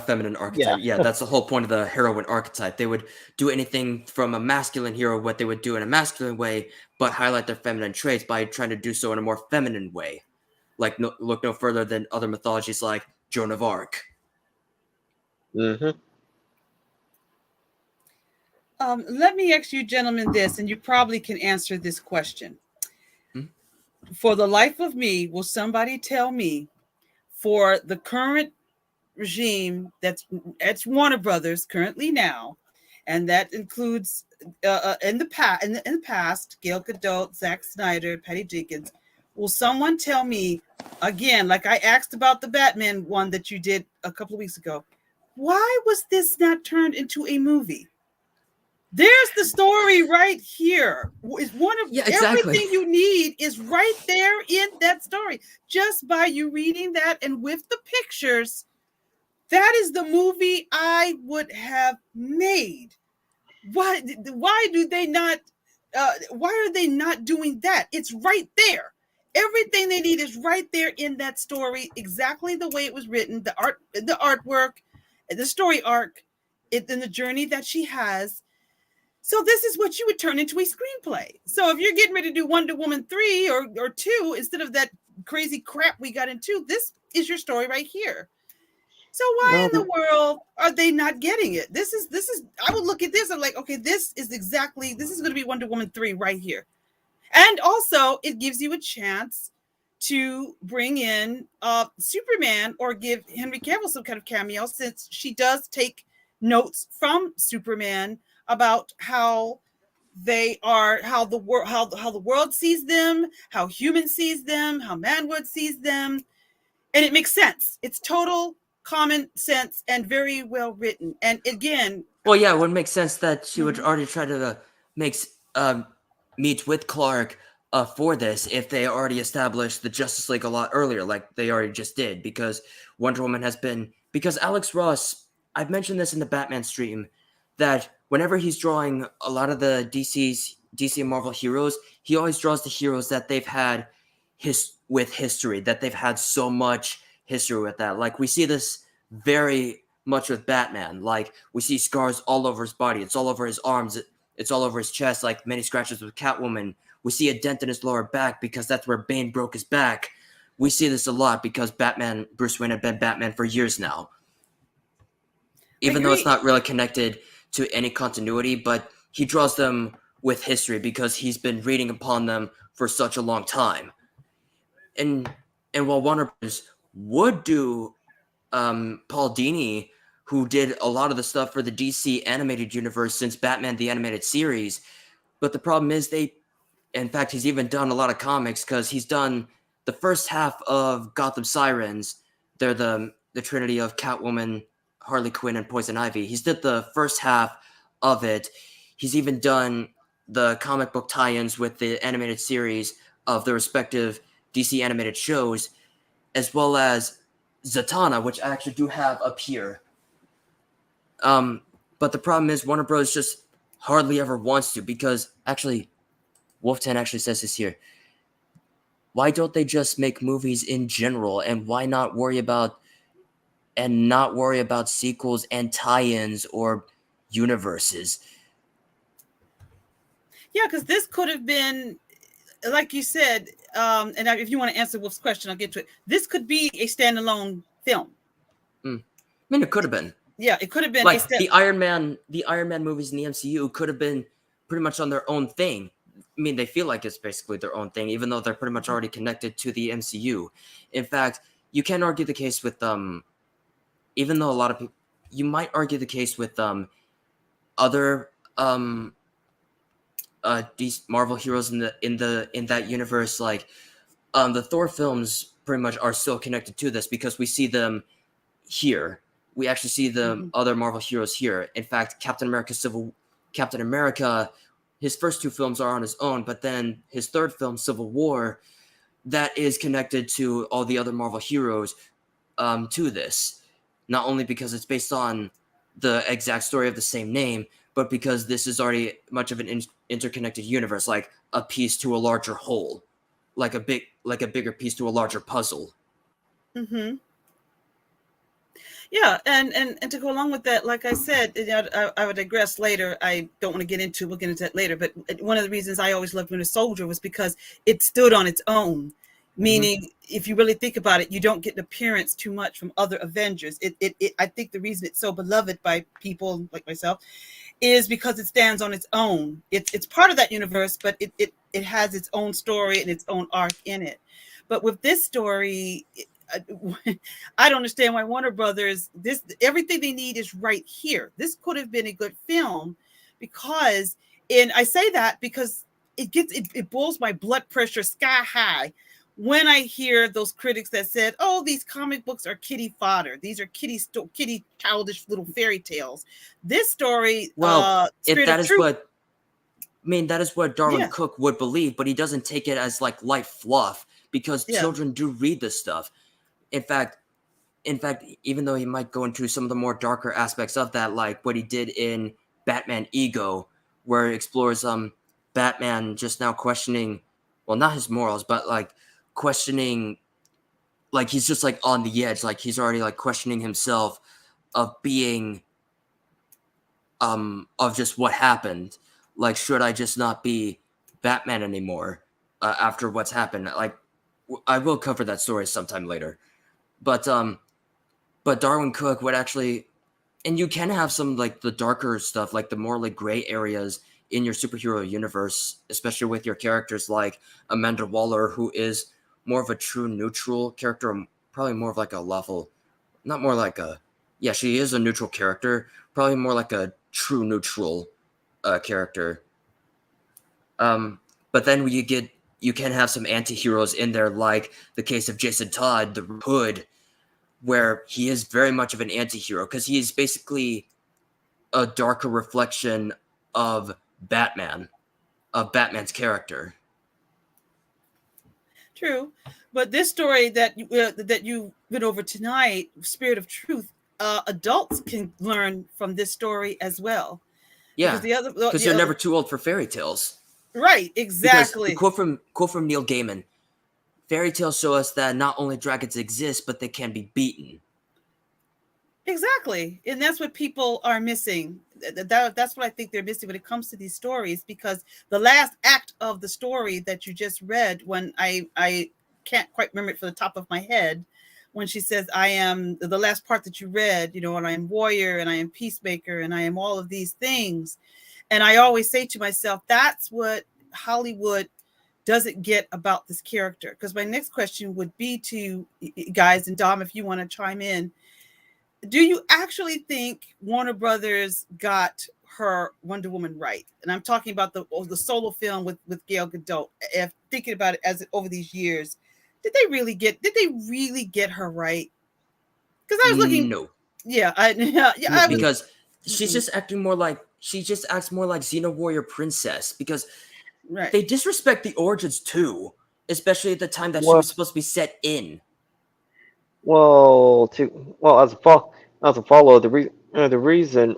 feminine Yeah. archetype. Yeah, that's the whole point of the heroine archetype. They would do anything from a masculine hero, what they would do in a masculine way, but highlight their feminine traits by trying to do so in a more feminine way. Like, look no further than other mythologies like Joan of Arc. Hmm. Let me ask you, gentlemen, this, and you probably can answer this question. Hmm? For the life of me, will somebody tell me for the current regime that's Warner Brothers currently now, and that includes in the past, Gail Gadot, Zack Snyder, Patty Jenkins. Will someone tell me again, like I asked about the Batman one that you did a couple of weeks ago, why was this not turned into a movie? There's the story right here. Is one of Yeah, exactly. everything you need is right there in that story. Just by you reading that and with the pictures, that is the movie I would have made. Why do they not why are they not doing that? It's right there. Everything they need is right there in that story, exactly the way it was written, the artwork, the story arc, in the journey that she has. So this is what you would turn into a screenplay. So if you're getting ready to do Wonder Woman 3 or 2 instead of that crazy crap we got into, this is your story right here. So why Well, in the world are they not getting it? This is I would look at this and like, okay, this is going to be Wonder Woman 3 right here. And also it gives you a chance to bring in Superman or give Henry Cavill some kind of cameo, since she does take notes from Superman about how they are, how the world, how the world sees them, how human sees them, how manwood sees them, and it makes sense. It's total common sense and very well written. And again, Well, yeah, it would make sense that she would mhm. already try to make meet with Clark for this if they already established the Justice League a lot earlier, like they already just did. Because Wonder Woman has been because Alex Ross. I've mentioned this in the Batman stream that whenever he's drawing a lot of the DC and Marvel heroes, he always draws the heroes that they've had with history, that they've had so much history with that. Like we see this very much with Batman. Like we see scars all over his body. It's all over his arms. It's all over his chest, like many scratches with Catwoman. We see a dent in his lower back because that's where Bane broke his back. We see this a lot because Bruce Wayne had been Batman for years now. I Even though it's agree. not really connected to any continuity, but he draws them with history because he's been reading upon them for such a long time. And while Warner Bros. Would do Paul Dini who did a lot of the stuff for the DC animated universe since Batman the Animated Series. But the problem is in fact, he's even done a lot of comics because he's done the first half of Gotham Sirens. They're the trinity of Catwoman, Harley Quinn, and Poison Ivy. He's did the first half of it. He's even done the comic book tie-ins with the animated series of the respective DC animated shows, as well as Zatanna, which I actually do have up here. But the problem is Warner Bros. Just hardly ever wants to, because actually, Wolf10 actually says this here. Why don't they just make movies in general, and why not worry about sequels and tie-ins or universes? Yeah, because this could have been, like you said, and if you want to answer Wolf's question, I'll get to it. This could be a standalone film. I mean, it could have been. Yeah, it could have been like the Iron Man movies in the MCU could have been pretty much on their own thing. I mean, they feel like it's basically their own thing, even though they're pretty much already connected to the MCU. In fact, you can argue the case with even though a lot of people, you might argue the case with other these Marvel heroes in that universe, like the Thor films pretty much are still connected to this because we see them here. We actually see the other Marvel heroes here. In fact, Captain America, his first two films are on his own, but then his third film, Civil War, that is connected to all the other Marvel heroes to this. Not only because it's based on the exact story of the same name, but because this is already much of an interconnected universe, like a piece to a larger whole, like a bigger piece to a larger puzzle. Mm-hmm. Yeah, and to go along with that, like I said, I would digress later. I don't want to get into. We'll get into that later. But one of the reasons I always loved Winter Soldier was because it stood on its own. Meaning, if you really think about it, you don't get an appearance too much from other Avengers. I think the reason it's so beloved by people like myself is because it stands on its own. It's part of that universe, but it has its own story and its own arc in it. But with this story, I don't understand why Warner Brothers, everything they need is right here. This could have been a good film because, and I say that because it boils my blood pressure sky high when I hear those critics that said, "Oh, these comic books are kiddie fodder. These are kiddie childish little fairy tales." This story, well, Spirit of Truth, that is what Darwin Cook would believe, but he doesn't take it as like light fluff because children do read this stuff. In fact, even though he might go into some of the more darker aspects of that, like what he did in Batman Ego, where it explores Batman just now questioning, well, not his morals, but like questioning, like he's just like on the edge, like he's already like questioning himself of being of just what happened. Like, should I just not be Batman anymore after what's happened? Like, I will cover that story sometime later. But Darwin Cook would actually, and you can have some like the darker stuff, like the more like gray areas in your superhero universe, especially with your characters like Amanda Waller, who is more of a true neutral character, probably more of like a level, not more like a, yeah, she is a neutral character, probably more like a true neutral character. But then you can have some anti-heroes in there, like the case of Jason Todd, the Hood, where he is very much of an anti-hero because he is basically a darker reflection of Batman's character. True, but this story that you went over tonight, Spirit of Truth, adults can learn from this story as well. Yeah, because you're never too old for fairy tales. Right, exactly. Because the quote from Neil Gaiman: fairy tales show us that not only dragons exist, but they can be beaten. Exactly, and that's what people are missing. That's what I think they're missing when it comes to these stories, because the last act of the story that you just read, when I can't quite remember it from the top of my head, when she says, "I am," the last part that you read, and I am warrior and I am peacemaker and I am all of these things. And I always say to myself, that's what Hollywood doesn't get about this character. Because my next question would be to you guys, and Dom, if you want to chime in, do you actually think Warner Brothers got her Wonder Woman right? And I'm talking about the solo film with Gal Gadot. If thinking about it as over these years, did they really get her right? Because I was looking, No, yeah, I was. because she's Mm-mm, just acting more like she just acts more like Xena Warrior Princess because right. they disrespect the origins too, especially at the time that she Well, was supposed to be set in. as a follow, the reason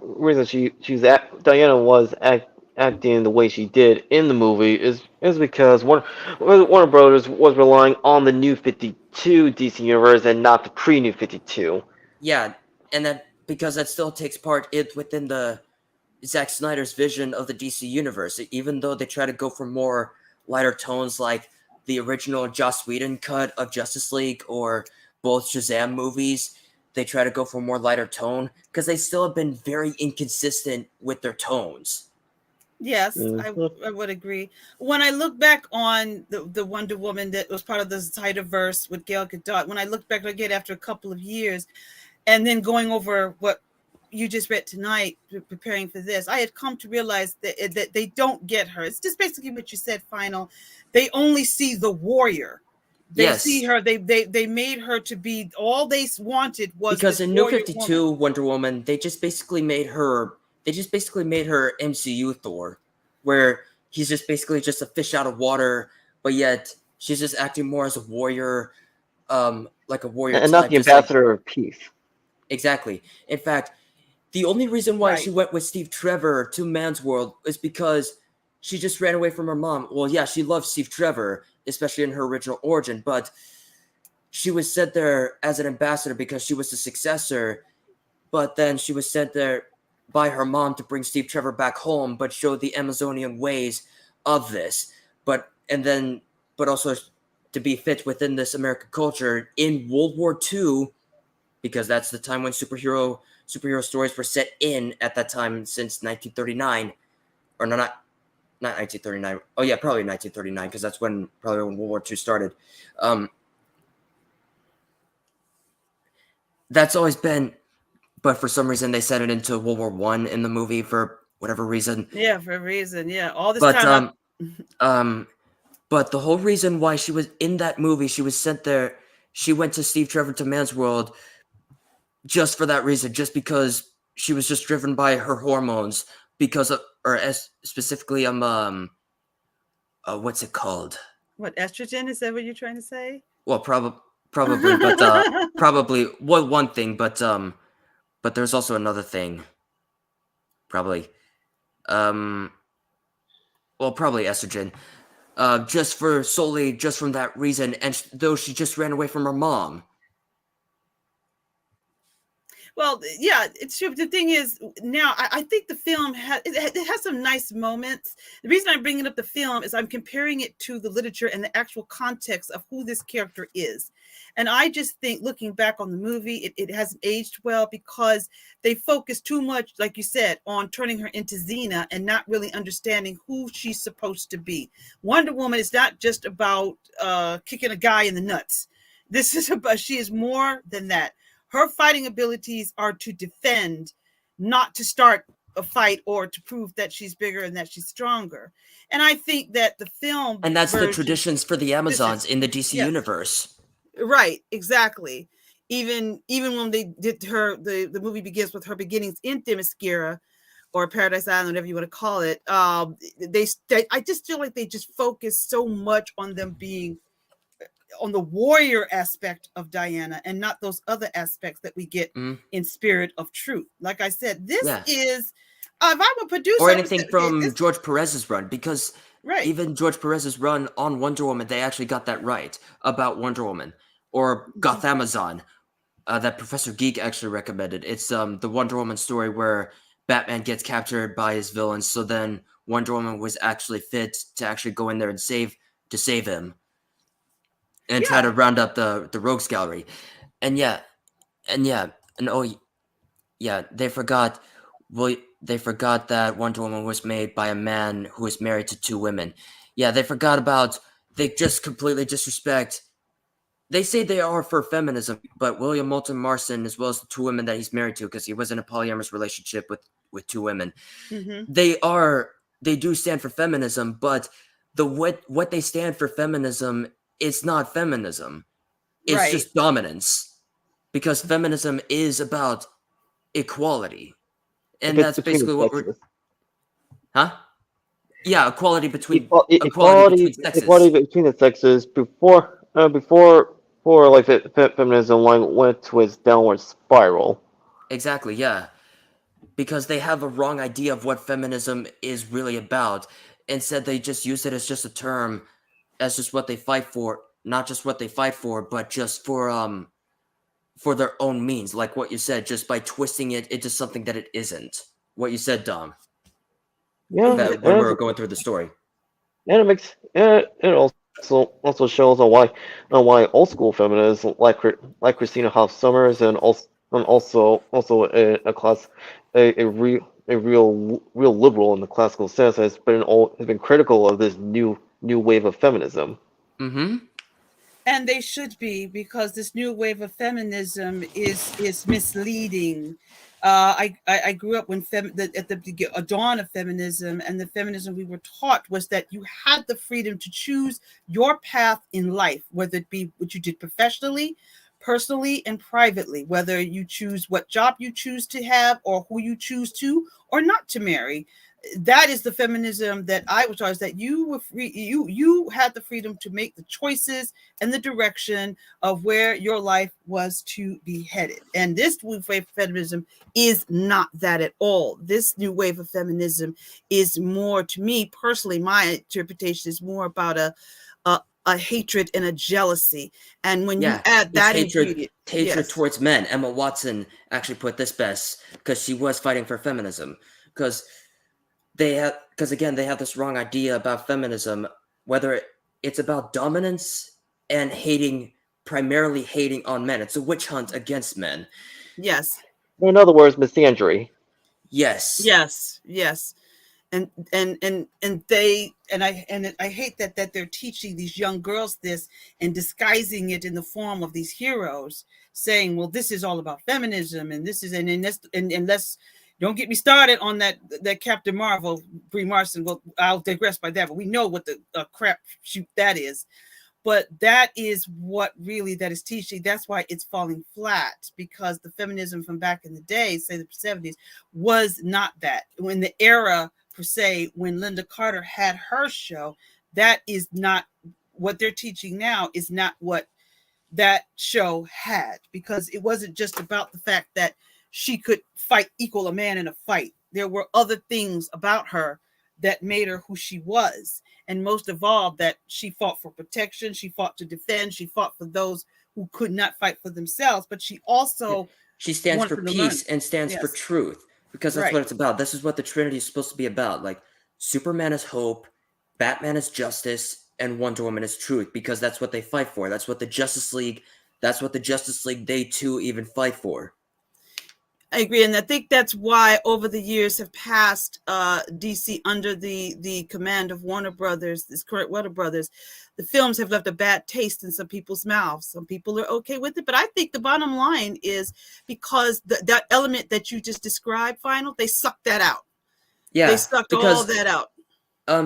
Diana was acting the way she did in the movie is because Warner Brothers was relying on the New 52 DC universe and not the pre New 52. Yeah, and that because that still takes part within the Zack Snyder's vision of the DC universe, even though they try to go for more lighter tones like the original Joss Whedon cut of Justice League or both Shazam movies. They try to go for more lighter tone because they still have been very inconsistent with their tones. Yes, Mhm. I would agree. When I look back on the Wonder Woman that was part of the Snyderverse with Gal Gadot, when I look back again after a couple of years, and then going over what you just read tonight, preparing for this, I had come to realize that they don't get her. It's just basically what you said. Final, they only see the warrior. They see Yes, her. They made her to be all they wanted was because this in New warrior woman. 52 Wonder Woman, they just basically made her MCU Thor, where he's just basically just a fish out of water, but yet she's just acting more as a warrior, like a warrior And not type, the just like ambassador of peace. exactly. In fact, the only reason why she Right. went with Steve Trevor to Man's World is because she just ran away from her mom. Well, yeah, she loved Steve Trevor, especially in her original origin, but she was sent there as an ambassador because she was the successor, but then she was sent there by her mom to bring Steve Trevor back home, but show the Amazonian ways of this. But also to be fit within this American culture in World War II, because that's the time when superhero stories were set in at that time since 1939, or no, not 1939. Oh yeah, probably 1939 because that's probably when World War II started. Um, that's always been, but for some reason they set it into World War One in the movie for whatever reason. Yeah, for a reason. Yeah, all this But time I. um, but the whole reason why she was in that movie, she was sent there. She went to Steve Trevor to Man's World just for that reason, just because she was just driven by her hormones because of, or as specifically, what's it called? What, estrogen? Is that what you're trying to say? Well, probably, but probably well, one thing, but there's also another thing, probably, um, well, probably estrogen. Just from that reason, and though she just ran away from her mom. Well, yeah, it's true. The thing is, now I think the film it has some nice moments. The reason I'm bringing up the film is I'm comparing it to the literature and the actual context of who this character is. And I just think, looking back on the movie, it hasn't aged well because they focus too much, like you said, on turning her into Xena and not really understanding who she's supposed to be. Wonder Woman is not just about kicking a guy in the nuts. This is about, she is more than that. Her fighting abilities are to defend, not to start a fight or to prove that she's bigger and that she's stronger. And I think that the film And that's the version, traditions for the listen, Amazons in the DC yes, universe. right, exactly. Even when they did the movie begins with her beginnings in Themyscira or Paradise Island, whatever you want to call it. I just feel like they just focus so much on them being on the warrior aspect of Diana and not those other aspects that we get Mm, in Spirit of Truth. Like I said, this yeah. is if I'm a producer, Or I would say, anything okay, from this George Perez's run, because right. even George Perez's run on Wonder Woman, they actually got that right about Wonder Woman. Or Goth Amazon, that Professor Geek actually recommended. It's the Wonder Woman story where Batman gets captured by his villains, so then Wonder Woman was actually fit to actually go in there and save him and try Yeah. to round up the rogues gallery. And yeah, and yeah, and oh yeah, they forgot that Wonder Woman was made by a man who was married to two women. Yeah, they just completely disrespect they say they are for feminism, but William Moulton Marston, as well as the two women that he's married to, because he was in a polyamorous relationship with two women, Mm-hmm. they do stand for feminism, but what they stand for feminism, it's not feminism. It's Right. just dominance. Because feminism is about equality. And that's between the basically what we're sexes. huh? Yeah, Equality between equality sexes. between the sexes before like feminism like went to its downward spiral. Exactly, yeah. Because they have a wrong idea of what feminism is really about. Instead, they just use it as just a term, as just what they fight for, not just what they fight for, but just for their own means, like what you said, just by twisting it into something that it isn't. What you said, Dom, Yeah, that when we were going through the story. and it also shows on why old school feminists like Christina Hoff Sommers and also a class a real liberal in the classical sense has been critical of this new wave of feminism. Mm-hmm. And they should be, because this new wave of feminism is misleading. I grew up when at the dawn of feminism, and the feminism we were taught was that you had the freedom to choose your path in life, whether it be what you did professionally, personally, and privately, whether you choose what job you choose to have, or who you choose to or not to marry. That is the feminism that I was taught, is that you were free, you had the freedom to make the choices and the direction of where your life was to be headed. And this new wave of feminism is not that at all. This new wave of feminism is more, to me personally, my interpretation is more about a hatred and a jealousy. And when you Yeah, add it's that ingredient, hatred yes, towards men. Emma Watson actually put this best because she was fighting for feminism. Because again, they have this wrong idea about feminism, whether it's about dominance and primarily hating on men. It's a witch hunt against men. yes, In other words, misandry. Yes. yes, yes. And I hate that they're teaching these young girls this and disguising it in the form of these heroes, saying, well, this is all about feminism, and this is and let's don't get me started on that Captain Marvel, Brie Larson. Well, I'll digress by that, but we know what the crap shoot that is. But that is what really that is teaching. That's why it's falling flat, because the feminism from back in the day, say the 70s, was not that. When the era, per se, when Linda Carter had her show, that is not what they're teaching now, is not what that show had, because it wasn't just about the fact that she could equal a man in a fight. There were other things about her that made her who she was, and most of all, that she fought for protection, she fought to defend, she fought for those who could not fight for themselves, but she also She stands wanted for them to learn. peace and stands for Yes, truth because that's right. what it's about. This is what the Trinity is supposed to be about. Like Superman is hope, Batman is justice, and Wonder Woman is truth because that's what they fight for. That's what the Justice League they too even fight for. I agree, and I think that's why over the years have passed, DC under the command of Warner Brothers, this current Warner Brothers, the films have left a bad taste in some people's mouths. Some people are okay with it, but I think the bottom line is because that element that you just described, final, they sucked that out. They Yeah, sucked all because that out.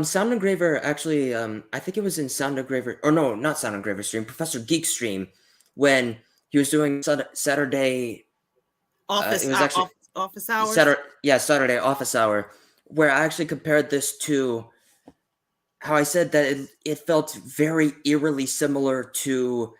Sound Engraver actually I think it was in Sound Engraver or no, not Sound Engraver stream, Professor Geek stream when he was doing Saturday it was actually Office hours. Saturday office hour, where I actually compared this to how I said that it felt very eerily similar to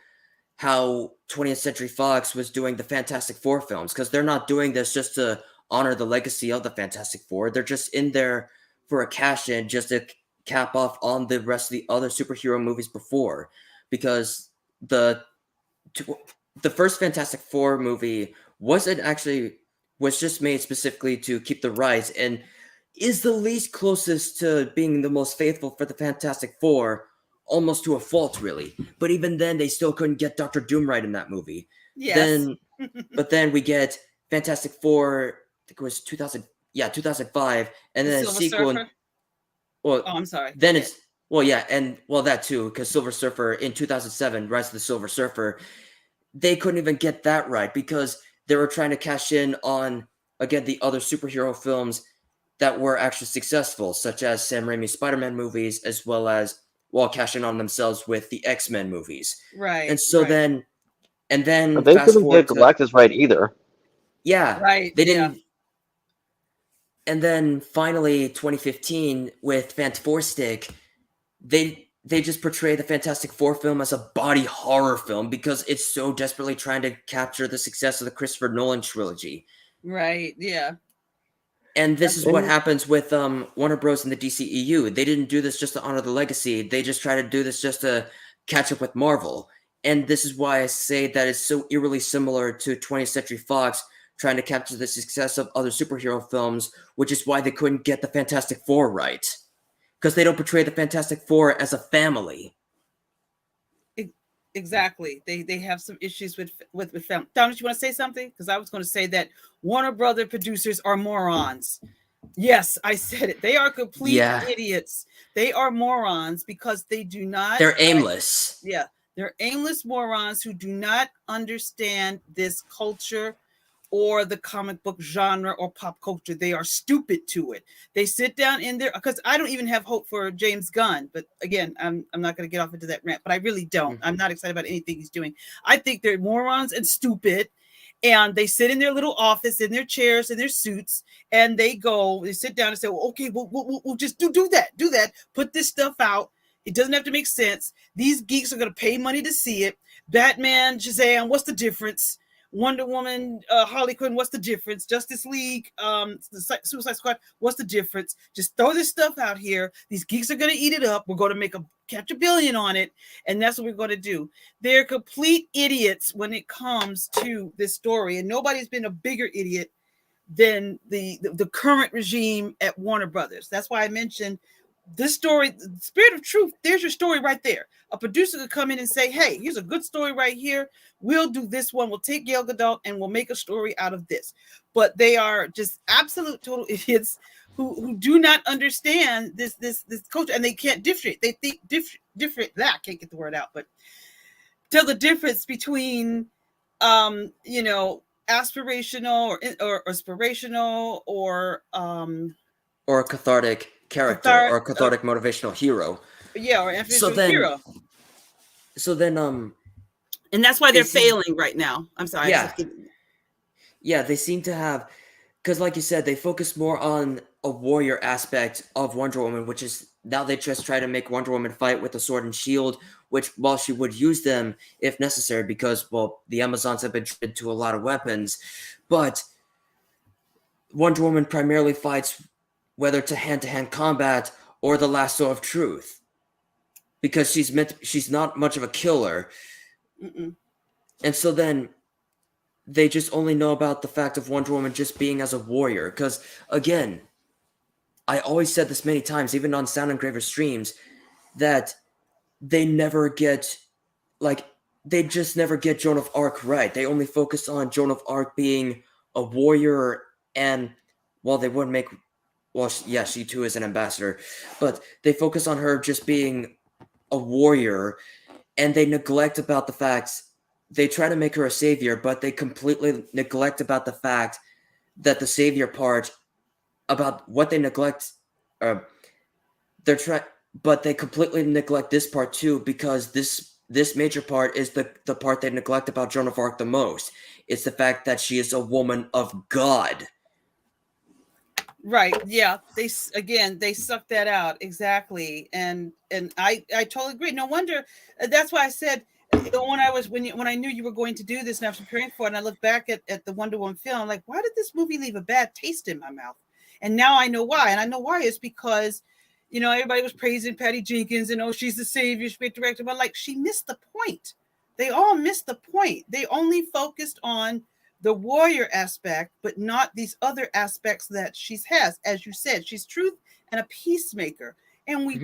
how 20th Century Fox was doing the Fantastic Four films, because they're not doing this just to honor the legacy of the Fantastic Four. They're just in there for a cash in, just to cap off on the rest of the other superhero movies before, because the the first Fantastic Four movie was just made specifically to keep the rights and is the least closest to being the most faithful for the Fantastic Four, almost to a fault, really. But even then, they still couldn't get Doctor Doom right in that movie. Yes. But then we get Fantastic Four. I think it was 2000, 2005, and The then a Silver sequel. Surfer. Well, Oh, I'm sorry. Go then ahead. Well, yeah, and well that too, because Silver Surfer in 2007, Rise of the Silver Surfer, they couldn't even get that right because they were trying to cash in on again the other superhero films that were actually successful, such as Sam Raimi's Spider-Man movies, as well as well cashing on themselves with the X-Men movies. And Right, so right, then and then But they fast couldn't forward get to Galactus right either. yeah, right. they Yeah, didn't and then finally 2015 with Fantastic, they just portray the Fantastic Four film as a body horror film because it's so desperately trying to capture the success of the Christopher Nolan trilogy. right. Yeah, And this is what And happens with Warner Bros. And the DCEU. They didn't do this just to honor the legacy. They just try to do this just to catch up with Marvel. And this is why I say that it's so eerily similar to 20th Century Fox trying to capture the success of other superhero films, which is why they couldn't get the Fantastic Four right. Because they don't portray the Fantastic Four as a family. exactly. They have some issues with film. Thomas, you want to say something? Because I was going to say that Warner Brother producers are morons. Yes, I said it. They are complete Yeah, idiots. They are morons because they do not. they're aimless. Yeah, they're aimless morons who do not understand this culture or the comic book genre or pop culture. They are stupid to it. They sit down in there because I don't even have hope for James Gunn. But again, I'm not going to get off into that rant. But I really don't. I'm not excited about anything he's doing. I think they're morons and stupid. And they sit in their little office in their chairs in their suits, and they sit down and say, well, okay, we'll just do that, put this stuff out. It doesn't have to make sense. These geeks are going to pay money to see it. Batman, Shazam, what's the difference? Wonder Woman, Harley Quinn, what's the difference? Justice League, the Suicide Squad, what's the difference? Just throw this stuff out here. These geeks are going to eat it up. We're going to catch $1 billion on it, and that's what we're going to do. They're complete idiots when it comes to this story, and nobody's been a bigger idiot than the current regime at Warner Brothers. That's why I mentioned this story, Spirit of Truth. There's your story right there. A producer could come in and say, hey, here's a good story right here. We'll do this one. We'll take Gal Gadot and we'll make a story out of this. But they are just absolute total idiots who do not understand this culture, and they can't differentiate. They think different. I can't get the word out, but tell the difference between aspirational or inspirational or Or a cathartic character, or a cathartic motivational hero. or So aspirational then, hero. so then, And that's why they're it seems- failing right now. I'm sorry. yeah, yeah, they seem to have, because like you said, they focus more on a warrior aspect of Wonder Woman, which is now they just try to make Wonder Woman fight with a sword and shield, which while she would use them if necessary, because well, the Amazons have been trained to a lot of weapons, but Wonder Woman primarily fights whether to hand combat or the lasso of truth, because she's not much of a killer. Mm-mm. And so then they just only know about the fact of Wonder Woman just being as a warrior. Because, again, I always said this many times, even on Sound Engraver streams, that they never get, they just never get Joan of Arc right. They only focus on Joan of Arc being a warrior, and, well, they wouldn't make, well, yeah, she too is an ambassador, but they focus on her just being a warrior, and they neglect about the facts. They try to make her a savior, but they completely neglect about the fact that the savior part, about what they neglect, but they completely neglect this part too, because this major part is the part they neglect about Joan of Arc the most. It's the fact that she is a woman of God. Right. Yeah. They suck that out. Exactly. And I totally agree. No wonder. That's why I said when I knew you were going to do this and I was preparing for it, and I look back at the Wonder Woman film, like, why did this movie leave a bad taste in my mouth? And now I know why. And I know why is because, everybody was praising Patty Jenkins and, oh, she's the savior, she's a great director. But like, she missed the point. They all missed the point. They only focused on the warrior aspect, but not these other aspects that she has. As you said, she's truth and a peacemaker. And we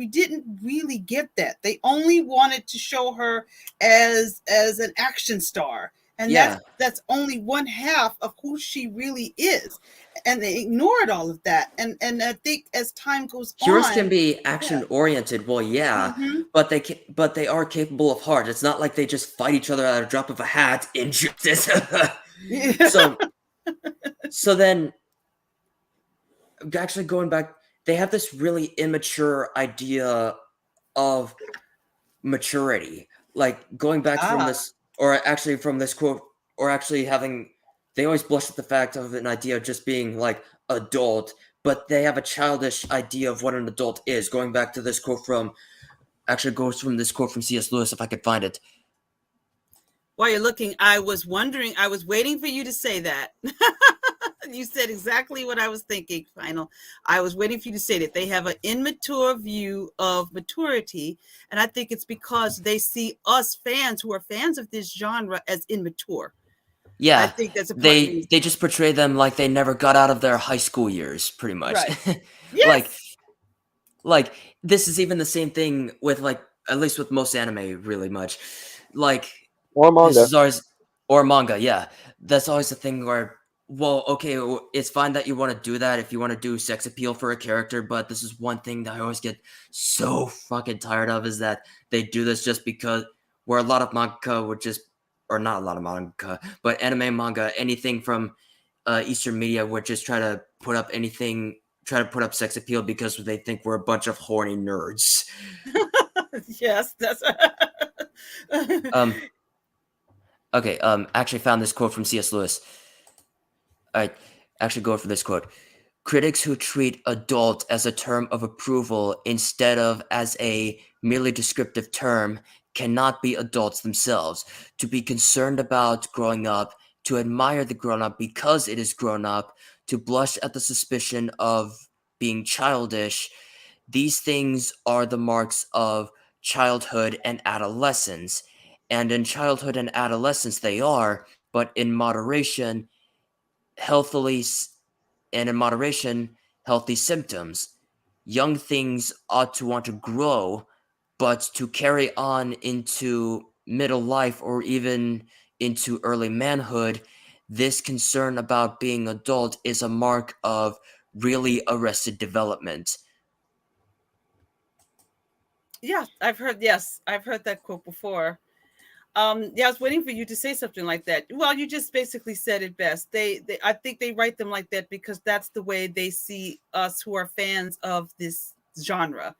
didn't really get that. They only wanted to show her as an action star, and Yeah, that's only one half of who she really is, and they ignored all of that. And I think as time goes heroes can on, be yeah. action oriented. Well, yeah, Hmm. but they are capable of heart. It's not like they just fight each other at a drop of a hat in justice. Yeah. so so then actually going back, they have this really immature idea of maturity. Like going back from Ah, this, or actually from this quote, or actually having, they always blush at the fact of an idea of just being like adult, but they have a childish idea of what an adult is. Going back to this quote from, actually goes from this quote from C.S. Lewis, if I could find it. while you're looking, I was wondering, I was waiting for you to say that. You said exactly what I was thinking, Final. I was waiting for you to say that they have an immature view of maturity. And I think it's because they see us fans who are fans of this genre as immature. I Yeah, think that's a part of the they reason. just portray them like they never got out of their high school years, pretty much. Right. like Yes. like this is even the same thing with, like, at least with most anime, really much. Like Or this manga. is always, or manga, yeah. That's always the thing where, well, okay, it's fine that you want to do that if you want to do sex appeal for a character, but this is one thing that I always get so fucking tired of, is that they do this just because, where a lot of manga would just, or not a lot of manga, but anime manga, anything from Eastern media would just try to put up anything, try to put up sex appeal because they think we're a bunch of horny nerds. Yes, that's Um, okay, actually found this quote from C.S. Lewis. I actually go for this quote. Critics who treat adult as a term of approval instead of as a merely descriptive term cannot be adults themselves. To be concerned about growing up, to admire the grown up because it is grown up, to blush at the suspicion of being childish, these things are the marks of childhood and adolescence. And in childhood and adolescence, they are, but in moderation, healthily and in moderation, healthy symptoms. Young things ought to want to grow, but to carry on into middle life or even into early manhood, this concern about being adult is a mark of really arrested development. yeah, I've heard that quote before. Yeah, I was waiting for you to say something like that. Well, you just basically said it best. They I think they write them like that because that's the way they see us who are fans of this genre,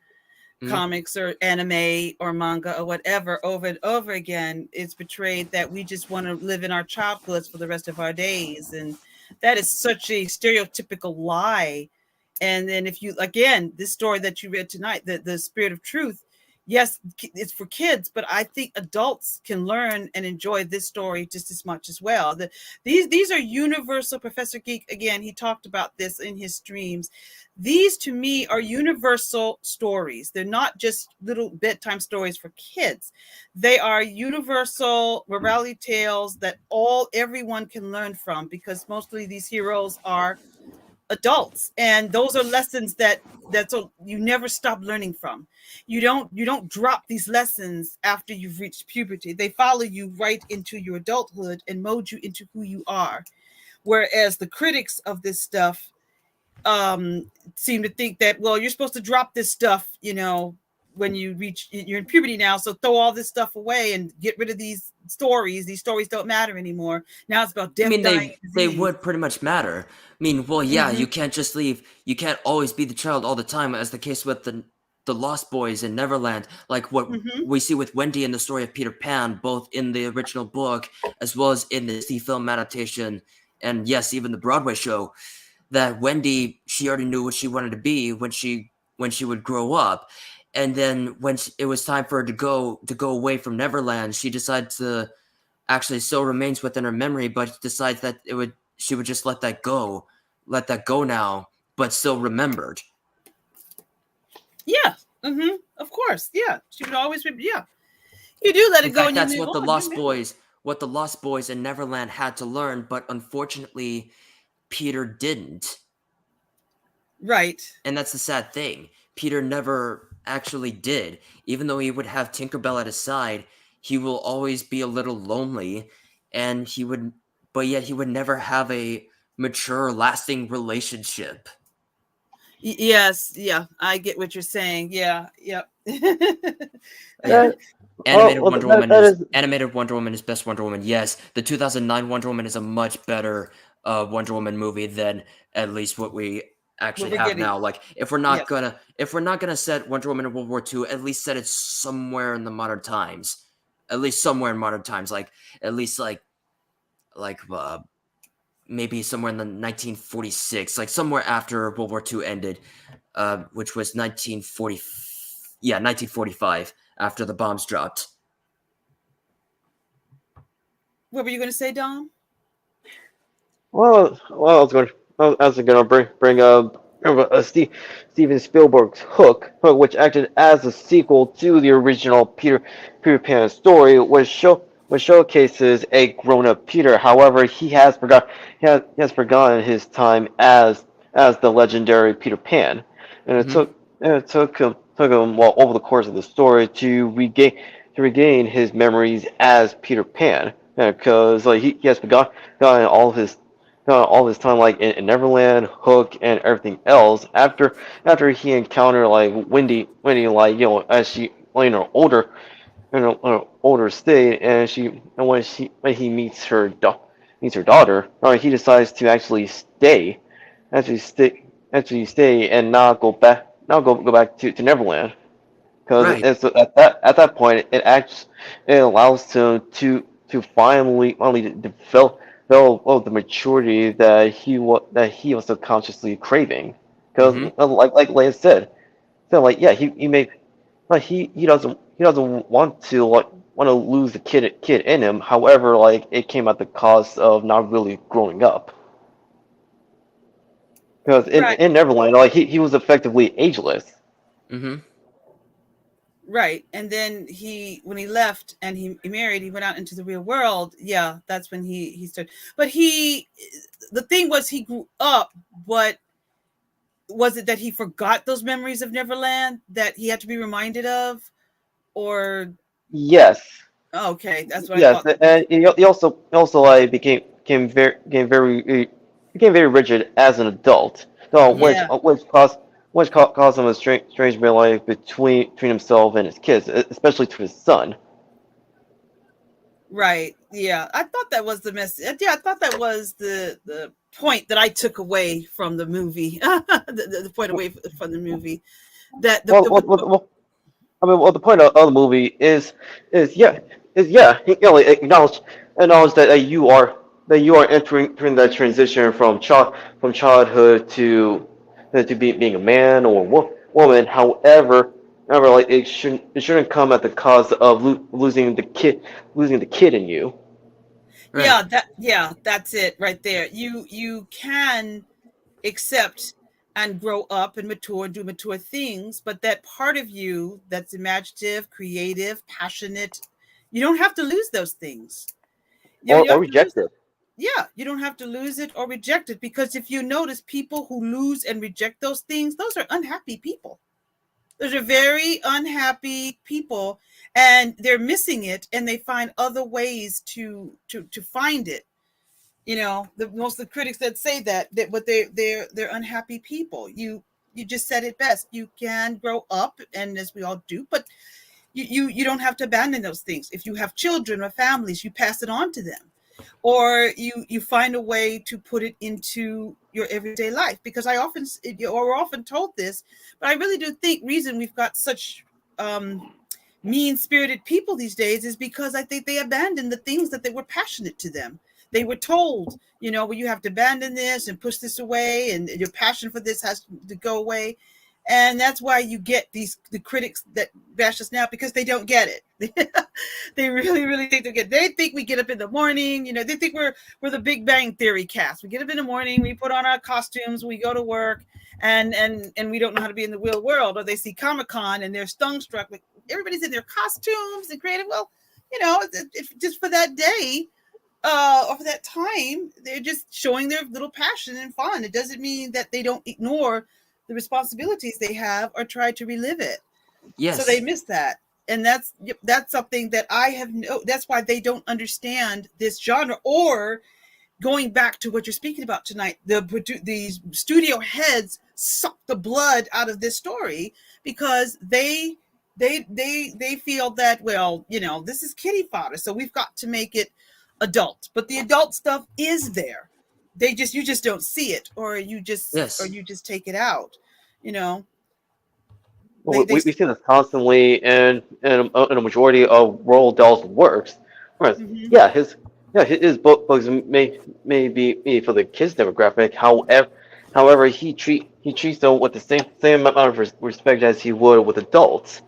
Mhm. comics or anime or manga or whatever. Over and over again, it's portrayed that we just want to live in our childhoods for the rest of our days, and that is such a stereotypical lie. And then if you, again, this story that you read tonight, the Spirit of Truth, yes, it's for kids, but I think adults can learn and enjoy this story just as much as well. These are universal. Professor Geek, again, he talked about this in his streams. These to me are universal stories. They're not just little bedtime stories for kids. They are universal morality tales that everyone can learn from, because mostly these heroes are adults, and those are lessons that's you never stop learning from. You don't drop these lessons after you've reached puberty. They follow you right into your adulthood and mold you into who you are. Whereas the critics of this stuff seem to think that, well, you're supposed to drop this stuff, when you're in puberty now, so throw all this stuff away and get rid of these stories don't matter anymore. Now it's about I death, mean, dying, they disease. would pretty much matter. I mean, well, yeah, Mm-hmm. you can't just leave. You can't always be the child all the time, as the case with the Lost Boys in Neverland, like what Mm-hmm. we see with Wendy in the story of Peter Pan, both in the original book as well as in the Disney film adaptation, and yes, even the Broadway show. That Wendy, she already knew what she wanted to be when she would grow up, and then when it was time for her to go away from Neverland, she decided to, actually still remains within her memory, but decides that she would just let that go now, but still remembered. Yeah. Mm-hmm. Of course. Yeah. She would always be. Yeah. You do let In it go fact, and you that's move on. You remember. what the Lost Boys in Neverland had to learn, but unfortunately, Peter didn't. Right. And that's the sad thing. Peter never actually did. Even though he would have Tinkerbell at his side, he will always be a little lonely. and but yet he would never have a mature, lasting relationship. Yes, yeah, I get what you're saying. Yeah, yep. Yeah, That well, that is Animated Wonder Woman is best Wonder Woman. Yes, the 2009 Wonder Woman is a much better Wonder Woman movie than at least what we What actually we're have getting. now. Like Yes. if we're not gonna set Wonder Woman in World War II, at least set it somewhere in the modern times. At least somewhere in modern times, like at least like maybe somewhere in the 1946, like somewhere after World War II ended, which was 1940. Yeah, 1945, after the bombs dropped. What were you going to say, Dom? well, I was going to bring up Steven Spielberg's Hook, which acted as a sequel to the original Peter Pan story, which showcases a grown-up Peter. However, he has forgotten his time as the legendary Peter Pan, and Hmm. it took him well over the course of the story to regain his memories as Peter Pan, because like he has forgotten all his time like in Neverland, Hook, and everything else. After he encountered like Wendy, like as she in her older state, and when he meets her daughter, he decides to actually stay and not go back to Neverland, because Right. it's at that point it allows him to finally develop the maturity that he was subconsciously craving. Because Hmm. like Leia said, so like yeah, he may like he doesn't want to lose the kid in him. However, like it came at the cost of not really growing up. Because Right, in Neverland, like he was effectively ageless. Hmm. right. And then when he left and he married, he went out into the real world. Yeah, that's when he started. But the thing was, he grew up, but was it that he forgot those memories of Neverland that he had to be reminded of? Or, Yes. oh, okay, that's what I Yes, thought. and he also like became very rigid as an adult. So Hmm. Yeah, caused him a strange like between himself and his kids, especially to his son. right. Yeah, I thought that was the message. Yeah, I thought that was the point that I took away from the movie. The point away from the movie, that Well, I mean, well, the point of the movie is yeah he, like, acknowledge that you are entering that transition from childhood to being a man or woman. However, like it shouldn't come at the cost of losing the kid in you. Right. yeah, that's it right there. You can accept and grow up and mature and do mature things, but that part of you that's imaginative, creative, passionate, you don't have to lose those things. You Or have to lose reject it. it. Yeah, you don't have to lose it or reject it, because if you notice, people who lose and reject those things, those are unhappy people. Those are very unhappy people, and they're missing it, and they find other ways to find it. The most of the critics that say that but they're unhappy people. You just said it best. You can grow up, and as we all do, but you don't have to abandon those things. If you have children or families, you pass it on to them, or you find a way to put it into your everyday life. Because we're often told this, but I really do think reason we've got such mean spirited people these days is because I think they abandoned the things that they were passionate to them. They were told, well, you have to abandon this and push this away, and your passion for this has to go away. And that's why you get the critics that bash us now, because they don't get it. They really, really think they think we get up in the morning, they think we're the Big Bang Theory cast. We get up in the morning, we put on our costumes, we go to work, and we don't know how to be in the real world. Or they see Comic-Con and they're stung struck, like everybody's in their costumes and creative. Well, it's just for that day, or for that time, they're just showing their little passion and fun. It doesn't mean that they don't ignore the responsibilities they have or try to relive it. So they Yes. miss that. and that's something that I have that's why they don't understand this genre. Or going back to what you're speaking about tonight, the studio heads suck the blood out of this story because they feel that, well, this is kitty fodder, so we've got to make it adult. But the adult stuff is there. You just don't see it, or you Yes. just take it out. You know, Well, they we see this constantly in a majority of Roald Dahl's works. Whereas, mhm. his books may be for the kids demographic. However, he treats them with the same amount of respect as he would with adults.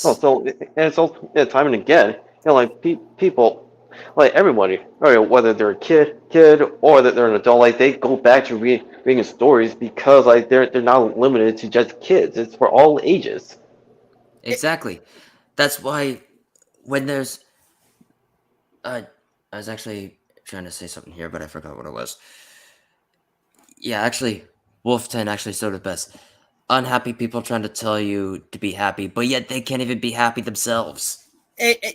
Oh, Yes. so and it's also, yeah, time and again, like people, like everybody, whether they're a kid or that they're an adult, like they go back to reading stories because like they're not limited to just kids. It's for all ages. Exactly. That's why when there's I was actually trying to say something here, but I forgot what it was. Yeah, actually, Wolfton actually sort of best. Unhappy people trying to tell you to be happy, but yet they can't even be happy themselves.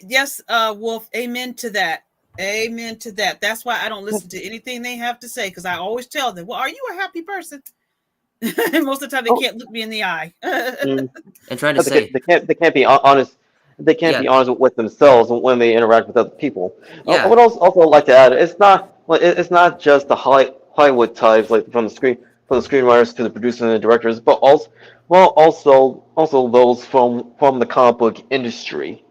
Yes, Wolf. Amen to that. Amen to that. That's why I don't listen to anything they have to say, because I always tell them, "Well, are you a happy person?" And most of the time, they Oh, can't look me in the eye. mm. And trying to But say, they can't be honest. They can't yeah, be honest with themselves when they interact with other people. I yeah, would also like to add, it's not just the Hollywood types like from the screenwriters to the producers and the directors, but also those from the comic book industry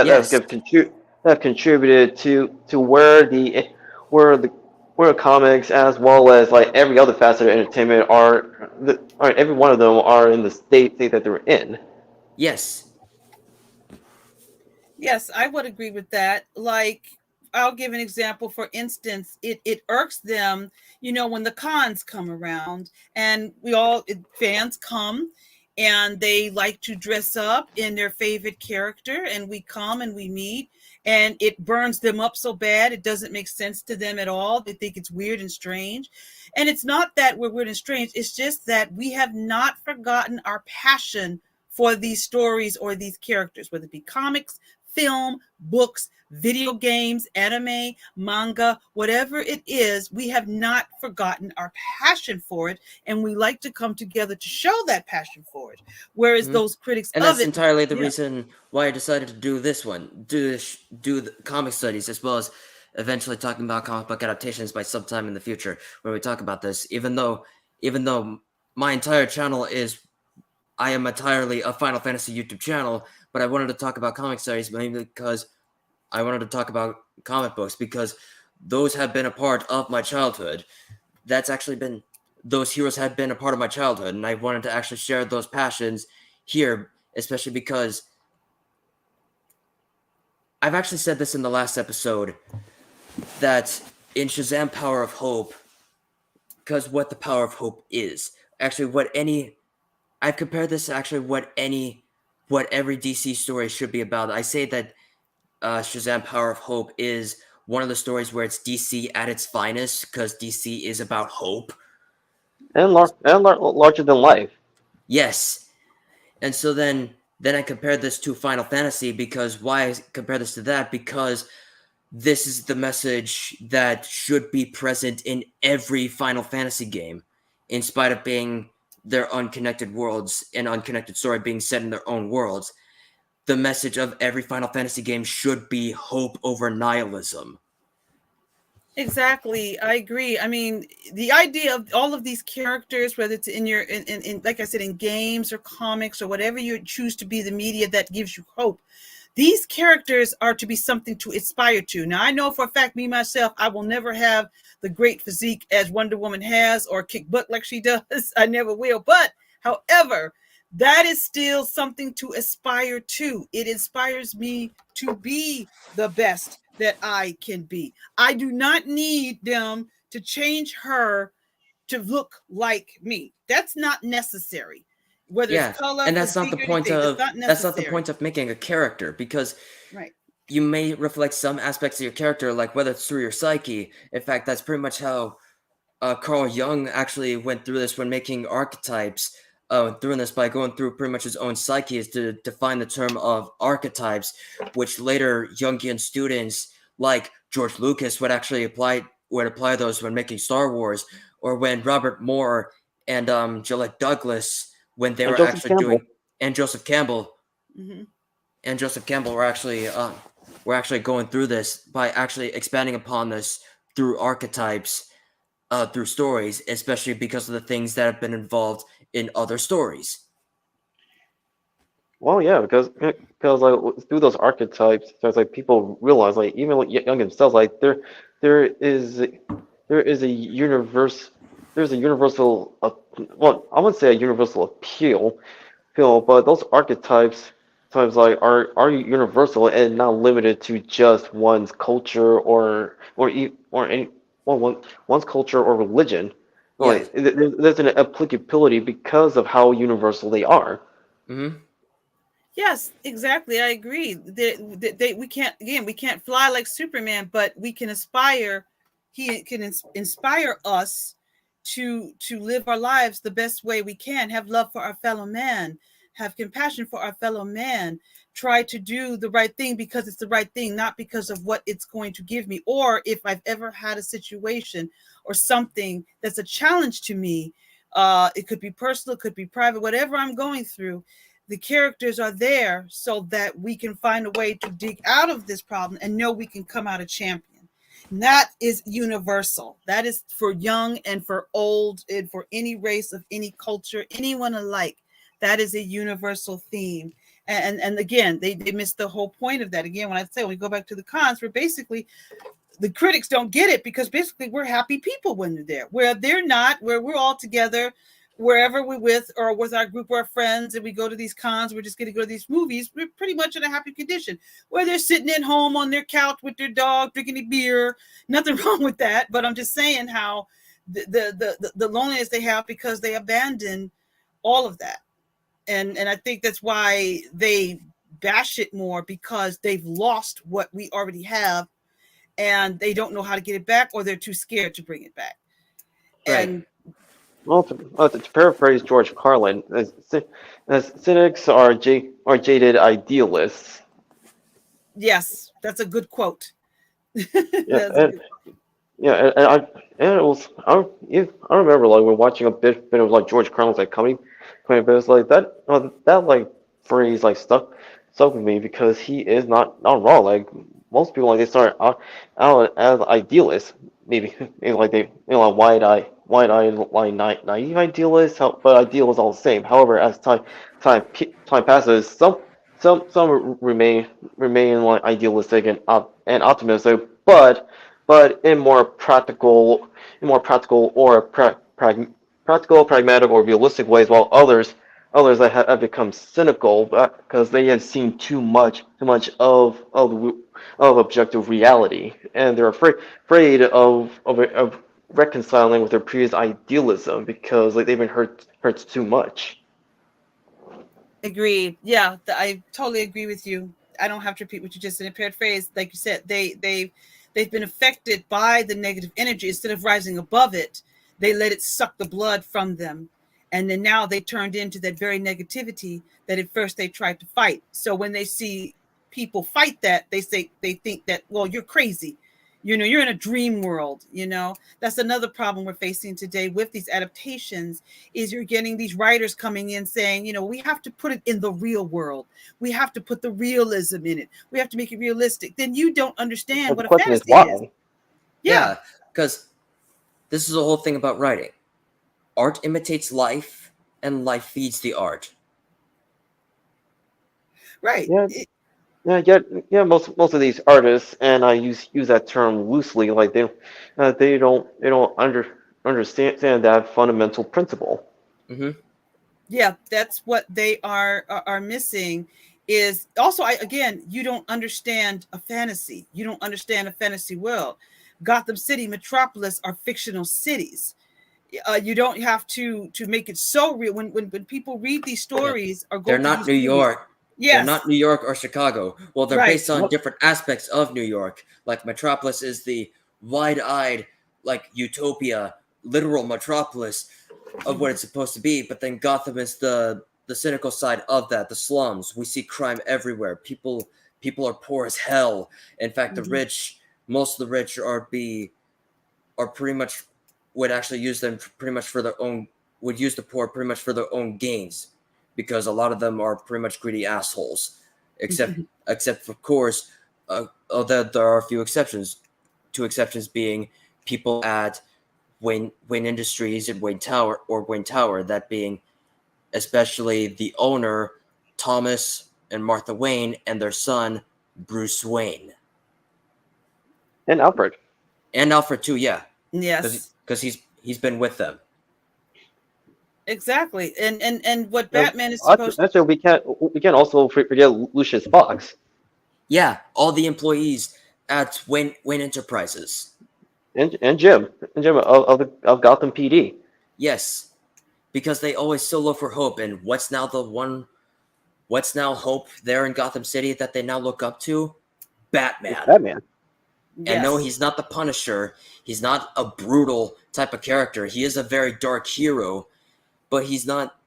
yes, that have contributed to where the where comics as well as like every other facet of entertainment every one of them are in the state that they're in. yes, Yes, I would agree with that. Like, I'll give an example. For instance, it irks them, when the cons come around, and fans come and they like to dress up in their favorite character, and we come and we meet, and it burns them up so bad it doesn't make sense to them at all. They think it's weird and strange. And it's not that we're weird and strange, it's just that we have not forgotten our passion for these stories or these characters, whether it be comics, film, books, video games, anime, manga, whatever it is. We have not forgotten our passion for it, and we like to come together to show that passion for it. Whereas mhm. those critics And of that's it, entirely the yeah, reason why I decided to do this one, do the comic studies, as well as eventually talking about comic book adaptations by sometime in the future, where we talk about this. Even though my entire channel I am entirely a Final Fantasy YouTube channel, but I wanted to talk about comic studies mainly because I wanted to talk about comic books because those have been a part of my childhood. That's actually been those heroes have been a part of my childhood, and I wanted to actually share those passions here, especially because I've actually said this in the last episode that in Shazam Power of Hope, because what the power of hope is actually I've compared this to actually what every DC story should be about. I say that Shazam Power of Hope is one of the stories where it's DC at its finest because DC is about hope. And larger than life. Yes. And so then I compared this to Final Fantasy because why I compare this to that? Because this is the message that should be present in every Final Fantasy game, in spite of being their unconnected worlds and unconnected story being set in their own worlds. The message of every Final Fantasy game should be hope over nihilism. exactly. I agree. I mean, the idea of all of these characters, whether it's in like I said, in games or comics or whatever you choose to be the media that gives you hope, these characters are to be something to aspire to. Now, I know for a fact, me myself, I will never have the great physique as Wonder Woman has or kick butt like she does. I never will. But however, that is still something to aspire to. It inspires me to be the best that I can be. I do not need them to change her to look like me. That's not necessary. Whether it's Yeah, color, and that's not the physique, or point anything, it's of not that's not the necessary. point of making a character because Right. you may reflect some aspects of your character, like whether it's through your psyche. In fact, that's pretty much how Carl Jung actually went through this when making archetypes doing this by going through pretty much his own psyche is to define the term of archetypes, which later Jungian students like George Lucas would apply those when making Star Wars, or when Robert Moore and Gillette Douglas, when they And were Joseph actually Campbell. doing, and Joseph Campbell Mhm. and Joseph Campbell were actually going through this by actually expanding upon this through archetypes, through stories, especially because of the things that have been involved in other stories. Well, yeah, because like through those archetypes, there's like people realize like even like young themselves like there is there is a universe there's a universal well I wouldn't say a universal appeal, but those archetypes times like are universal and not limited to just one's culture or any one's culture or religion. Yeah. Like there's an applicability because of how universal they are. Mm-hmm. Yes, exactly. I agree. We can't fly like Superman, but we can aspire. He can inspire us to live our lives the best way we can. Have love for our fellow man. Have compassion for our fellow man. Try to do the right thing because it's the right thing, not because of what it's going to give me, or if I've ever had a situation or something that's a challenge to me. It could be personal, it could be private, whatever I'm going through, the characters are there so that we can find a way to dig out of this problem and know we can come out a champion. And that is universal. That is for young and for old and for any race of any culture, anyone alike. That is a universal theme. And again, they missed the whole point of that. Again, when I say when we go back to the cons, we're basically the critics don't get it because basically we're happy people when they're there. Where they're not, where we're all together, wherever we're with or with our group or our friends, and we go to these cons, we're just going to go to these movies, we're pretty much in a happy condition. Where they're sitting at home on their couch with their dog, drinking a beer, nothing wrong with that. But I'm just saying how the loneliness they have because they abandon all of that. And I think that's why they bash it more because they've lost what we already have and they don't know how to get it back or they're too scared to bring it back. Right. And Well, to paraphrase George Carlin, as cynics are jaded idealists. yes, that's a good quote. Yeah, That's a and good, yeah, and it was I remember like we're watching a bit of like George Carlin's like comedy, but it's like that like phrase like stuck with me because he is not wrong. Like most people like they start out as idealists, maybe like they like wide-eyed like naive idealists, but ideal is all the same. However, as time passes, some remain like idealistic and optimistic, but in more practical or practical, pragmatic, or realistic ways, while others have become cynical because they have seen too much of objective reality, and they're afraid of reconciling with their previous idealism because like they've been hurt too much. agreed. Yeah, I totally agree with you. I don't have to repeat what you just said in a paraphrase. Like you said, they've been affected by the negative energy. Instead of rising above it, they let it suck the blood from them. And then now they turned into that very negativity that at first they tried to fight. So when they see people fight that, they think that, well, you're crazy. You're in a dream world. That's another problem we're facing today with these adaptations is you're getting these writers coming in saying, we have to put it in the real world. We have to put the realism in it. We have to make it realistic. Then you don't understand But the what a question is fantasy is. why? Yeah, Yeah, because this is the whole thing about writing. Art imitates life, and life feeds the art. right. Yeah, yeah. Most of these artists, and I use that term loosely, like they don't understand that fundamental principle. Mm-hmm. Yeah, that's what they are missing is also again, you don't understand a fantasy. You don't understand a fantasy world. Gotham City, Metropolis are fictional cities. You don't have to make it so real. When people read these Yeah. stories or They're go to not these New movies, York. They're not yes, New York or Chicago. Well, they're right, based on different aspects of New York. Like Metropolis is the wide-eyed, like utopia, literal metropolis. of what it's supposed to be. But then Gotham is the cynical side of that. The slums. We see crime everywhere. People are poor as hell. In fact, the Mhm. rich, most of the rich are pretty much would actually use them pretty much for their own would use the poor pretty much for their own gains, because a lot of them are pretty much greedy assholes. Except of course, there are a few exceptions. Two exceptions being people at Wayne Industries and Wayne Tower. That being especially the owner Thomas and Martha Wayne and their son Bruce Wayne And Alfred. and Alfred too. Yeah, Yes, because he's been with them. exactly. And what Uh, Batman is supposed. Actually, we can't also forget Lucius Fox Yeah, all the employees at Wayne Enterprises. and Jim of Gotham PD. Yes, because they always still look for hope. And what's now hope there in Gotham City that they now look up to? It's Batman. Batman. And no, Yes. he's not the Punisher. He's not a brutal type of character. He is a very dark hero, but he's not.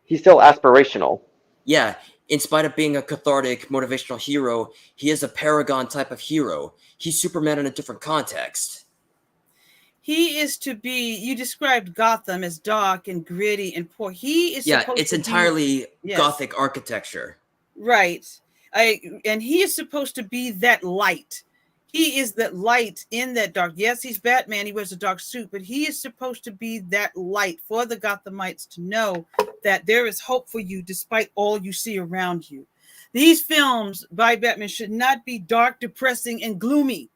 He's still aspirational. Yeah, in spite of being a cathartic, motivational hero, he is a paragon type of hero. He's Superman in a different context. He is to be. You described Gotham as dark and gritty and poor. He is Yeah, supposed it's to be. entirely Yes. Gothic architecture. Right. And he is supposed to be that light. He is that light in that dark. Yes, he's Batman. He wears a dark suit, but he is supposed to be that light for the Gothamites to know that there is hope for you despite all you see around you. These films by Batman should not be dark, depressing, and gloomy.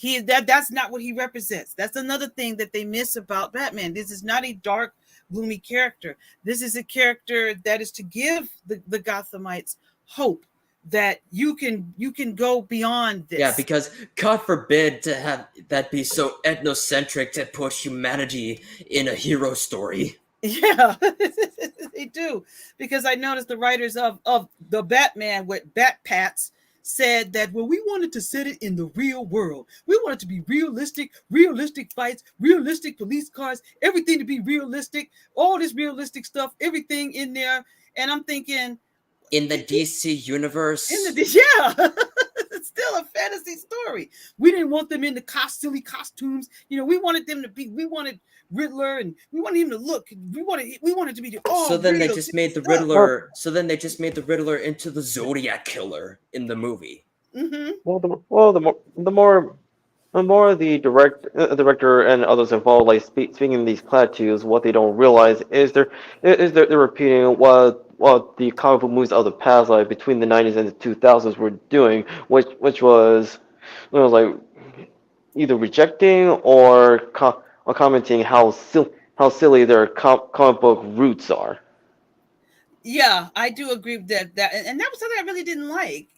That's not what he represents. That's another thing that they miss about Batman. This is not a dark, gloomy character. This is a character that is to give the Gothamites hope that you can go beyond this. Yeah, because God forbid to have that be so ethnocentric to push humanity in a hero story. Yeah, they do. Because I noticed the writers of the Batman with Bat Pats said that, well, we wanted to set it in the real world. We wanted to be realistic fights, realistic police cars, everything to be realistic, all this realistic stuff, everything in there. And I'm thinking, In the DC universe, yeah, it's still a fantasy story. We didn't want them in the silly costumes. We wanted them to be. We wanted Riddler, and we wanted him to look. We wanted to be. so then they real just made the stuff. Riddler. So then they just made the Riddler into the Zodiac killer in the movie. Mm-hmm. The more the director and others involved, like speaking in these platitudes, what they don't realize is they're repeating what the comic book movies of the past, like between the 90s and the 2000s, were doing, which was, like either rejecting or commenting how silly their comic book roots are. Yeah, I do agree with that. And that was something I really didn't like.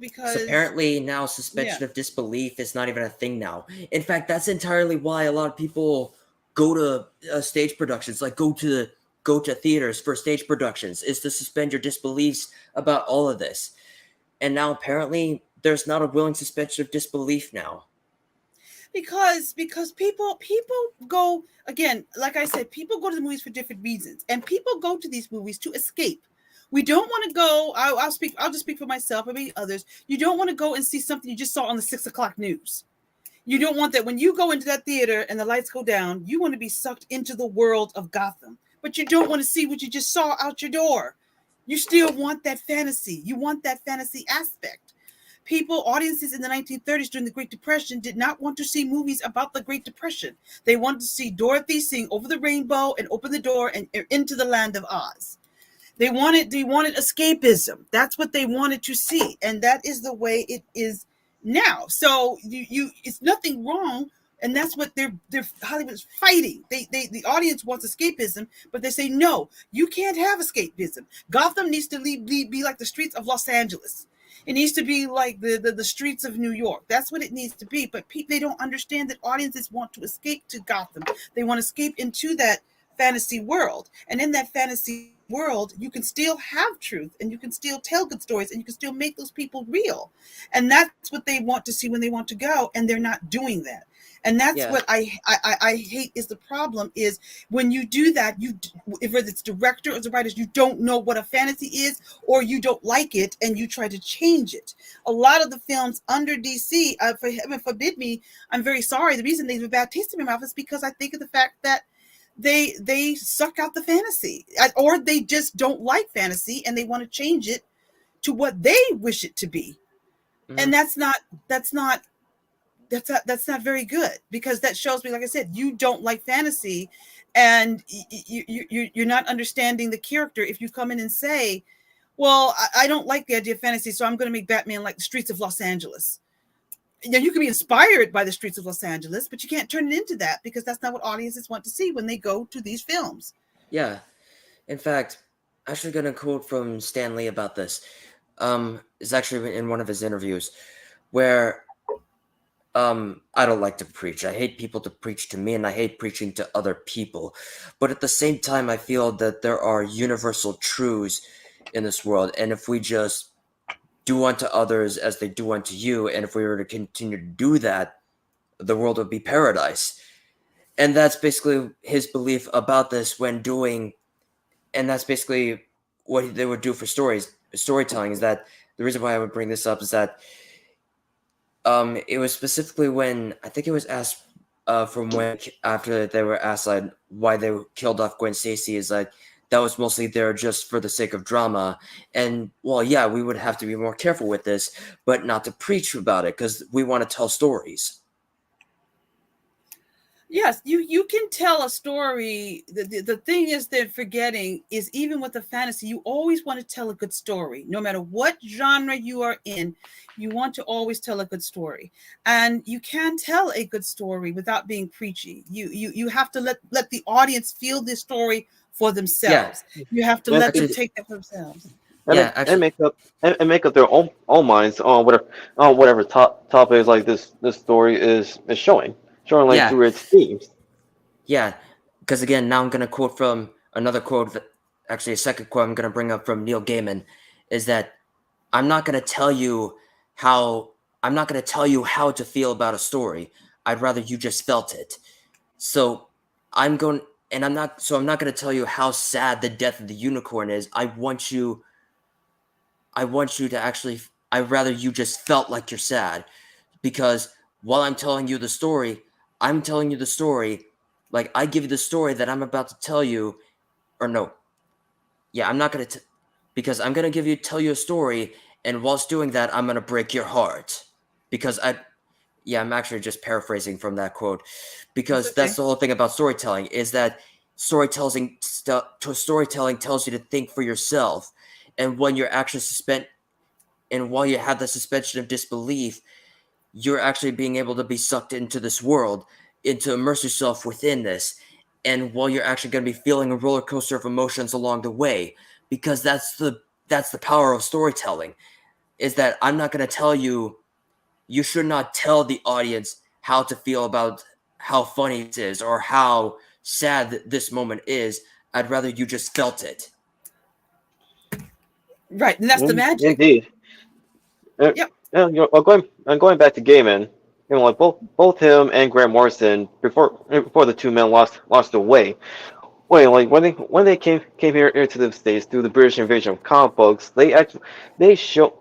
Because So apparently now suspension Yeah. of disbelief is not even a thing now. In fact, that's entirely why a lot of people go to stage productions, like go to theaters for stage productions, is to suspend your disbeliefs about all of this. And now apparently there's not a willing suspension of disbelief now. because people go, again, like I said, people go to the movies for different reasons, and people go to these movies to escape. We don't want to go. I'll just speak for myself and maybe others. You don't want to go and see something you just saw on the 6 o'clock news. You don't want that. When you go into that theater and the lights go down, you want to be sucked into the world of Gotham, but you don't want to see what you just saw out your door. You still want that fantasy. You want that fantasy aspect. Audiences in the 1930s during the Great Depression did not want to see movies about the Great Depression. They wanted to see Dorothy sing Over the Rainbow and open the door and into the land of Oz. They wanted escapism. That's what they wanted to see, and that is the way it is now. So it's nothing wrong, and that's what they're Hollywood's fighting. The audience wants escapism, but they say no, you can't have escapism. Gotham needs to be like the streets of Los Angeles. It needs to be like the streets of New York. That's what it needs to be. But they don't understand that audiences want to escape to Gotham. They want to escape into that fantasy world. And in that fantasy world, you can still have truth, and you can still tell good stories, and you can still make those people real. And that's what they want to see when they want to go, and they're not doing that. And that's Yeah. what I hate is the problem is when you do that, if it's director or the writers, you don't know what a fantasy is, or you don't like it and you try to change it. A lot of the films under DC, for heaven forbid me, I'm very sorry. The reason they have a bad taste in my mouth is because I think of the fact that they suck out the fantasy, or they just don't like fantasy and they want to change it to what they wish it to be. Hmm. And that's not that's not very good, because that shows me, like I said, you don't like fantasy, and you're not understanding the character if you come in and say, well, I don't like the idea of fantasy, so I'm going to make Batman like the streets of Los Angeles. You know, you can be inspired by the streets of Los Angeles, but you can't turn it into that, because that's not what audiences want to see when they go to these films. Yeah. In fact, actually gonna quote from Stan Lee about this. It's actually in one of his interviews where I don't like to preach. I hate people to preach to me, and I hate preaching to other people. But at the same time, I feel that there are universal truths in this world, and if we just do unto others as they do unto you, and if we were to continue to do that, the world would be paradise. And that's basically his belief about this when doing, and that's basically what they would do for storytelling. Is that the reason why I would bring this up is that it was specifically when I think it was asked from when after they were asked like why they killed off Gwen Stacy, is like that was mostly there just for the sake of drama. And well, yeah, we would have to be more careful with this, but not to preach about it because we want to tell stories. Yes, you can tell a story. The thing is, they're forgetting is, even with the fantasy, you always want to tell a good story. No matter what genre you are in, you want to always tell a good story. And you can tell a good story without being preachy. You have to let the audience feel this story for Yeah, themselves. You have to And, let them actually, take that for themselves. yeah, and actually, make up and make up their own minds on whatever topics like this story is showing like yeah, through its themes. yeah. Because again, now I'm gonna quote from another quote. Actually, a second quote I'm gonna bring up from Neil Gaiman is that I'm not going to tell you how I'm not going to tell you how to feel about a story. I'd rather you just felt it. So I'm going and I'm not going to tell you how sad the death of the unicorn is. I want you to actually I'd rather you just felt like you're sad, because while I'm telling you the story, I'm telling you the story like I give you the story that I'm about to tell you, or no. Yeah, I'm not going to because I'm going to tell you a story, and whilst doing that I'm going to break your heart, because I'm actually just paraphrasing from that quote, It's because that's okay. the whole thing about storytelling is that storytelling tells you to think for yourself, and when you're actually suspend and while you have the suspension of disbelief, you're actually being able to be sucked into this world, into immerse yourself within this, and while you're actually going to be feeling a roller coaster of emotions along the way, because that's the power of storytelling, is that I'm not going to tell you, you should not tell the audience how to feel about how funny it is or how sad this moment is. I'd rather you just felt it. Right, and that's the magic. Indeed. Uh, Yep. well, going back to Gaiman, like both him and Grant Morrison before the two men lost their way. Wait, like when they came here to the States through the British invasion of comic books, they show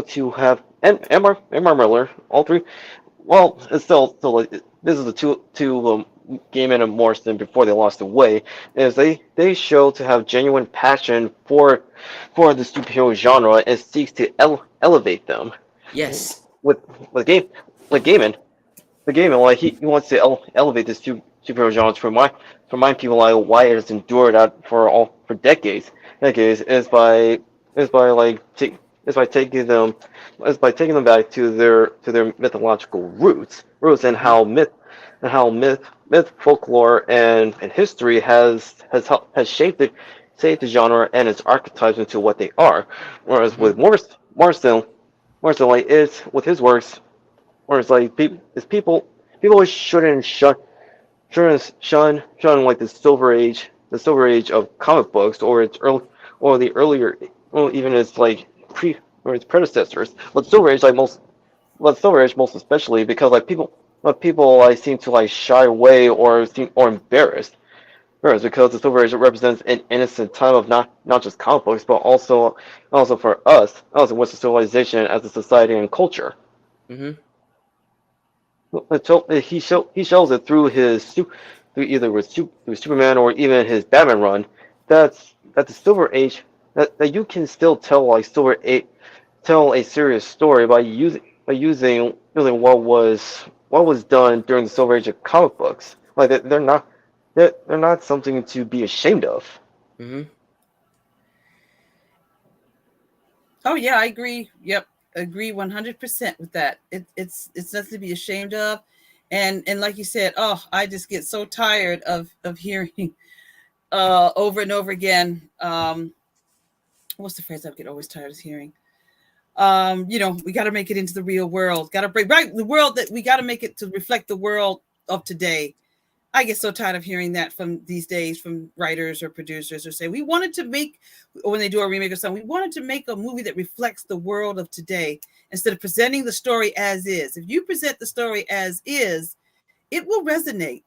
to have and Mark Miller, all three. Well, it's still like, this is the two Gaiman and Morrison before they lost their way. Is they show to have genuine passion for the superhero genre and seeks to elevate them Yes. with with game like Gaiman. The Gaiman, like he wants to elevate this superhero genre to remind people like why it has endured out for decades is by like is by taking them is by taking them back to their mythological roots and Hmm. how myth folklore and history has shaped the genre and its archetypes into what they are. Whereas Hmm. with Morrison, like it's with his works, whereas like people shouldn't shun like the silver age of comic books or its early or the earlier or even its like pre or its predecessors. But silver age most especially because like but people like seem to like shy away or embarrassed. Whereas because the Silver Age represents an innocent time of not just comic books, but also for us, also Western civilization as a society and culture. Hmm. He shows it through through either through Superman or even his Batman run. That the Silver Age that you can still tell like tell a serious story by using what was done during the Silver Age of comic books. Like they're not something to be ashamed of. Hmm. Oh yeah, I agree. Yep, agree 100% with that. It's nothing to be ashamed of, and like you said, oh, I just get so tired of hearing over and over again. What's the phrase I get always tired of hearing? We got to make it into the real world. Got to bring right the world that we got to make it to reflect the world of today. I get so tired of hearing that from these days from writers or producers or say we wanted to make when they do a remake or something, we wanted to make a movie that reflects the world of today instead of presenting the story as is. If you present the story as is, it will resonate.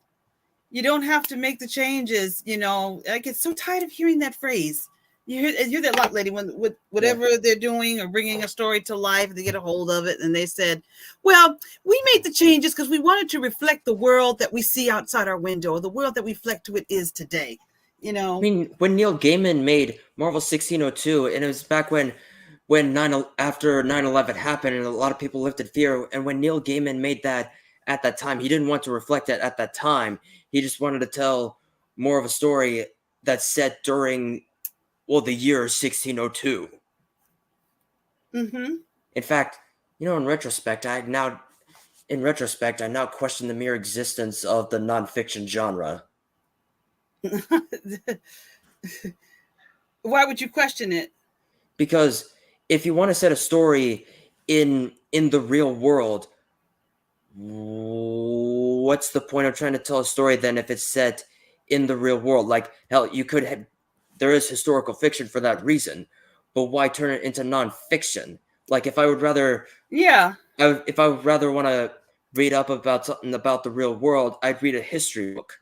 You don't have to make the changes. I get so tired of hearing that phrase. You hear that a lot, lady, when with Yeah. whatever they're doing or bringing a story to life, they get a hold of it and they said, well, we made the changes because we wanted to reflect the world that we see outside our window, or the world that we reflect to it is today. You I know, mean, when Neil Gaiman made Marvel 1602, and it was back when after 9/11 happened, and a lot of people lived in fear. And when Neil Gaiman made that at that time, he didn't want to reflect that at that time. He just wanted to tell more of a story that's set during the year 1602. mm-hmm. In fact, in retrospect, I now question the mere existence of the nonfiction genre. Why would you question it? Because if you want to set a story in the real world, what's the point of trying to tell a story then if it's set in the real world? Like hell, you could have there is historical fiction for that reason, but why turn it into nonfiction? Like Yeah. if I would rather want to read up about something about the real world, I'd read a history book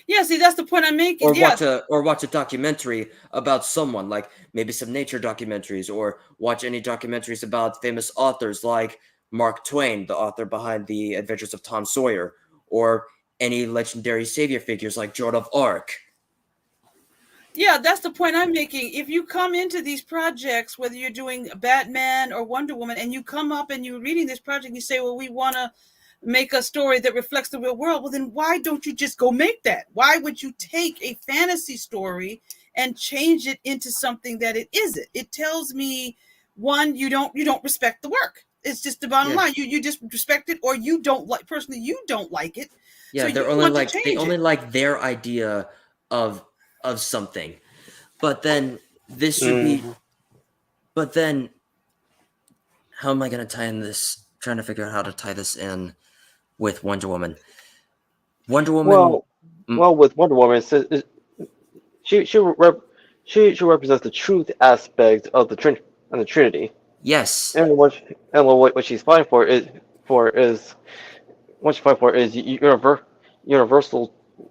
Yeah, see, that's the point I'm or making. Yeah. watch a documentary about someone, like maybe some nature documentaries, or watch any documentaries about famous authors like Mark Twain, the author behind The Adventures of Tom Sawyer, or any legendary savior figures like Joan of Arc. Yeah, that's the point I'm making. If you come into these projects, whether you're doing Batman or Wonder Woman, and you come up and you're reading this project, you say, well, we want to make a story that reflects the real world. Well, then why don't you just go make that? Why would you take a fantasy story and change it into something that it isn't? It tells me, one, you don't respect the work. It's just the bottom Yeah, line. You just respect it, or you don't like, personally, you don't like it. So yeah, you want to they change only it. like their idea of something, but then this should be. Mm. But then, how am I going to tie in this? Trying to figure out how to tie this in with Wonder Woman. Wonder Woman. Well, mm, well, with Wonder Woman, she she rep, she represents the truth aspect of the Trinity, yes, and what she's fighting for is what she's fighting for is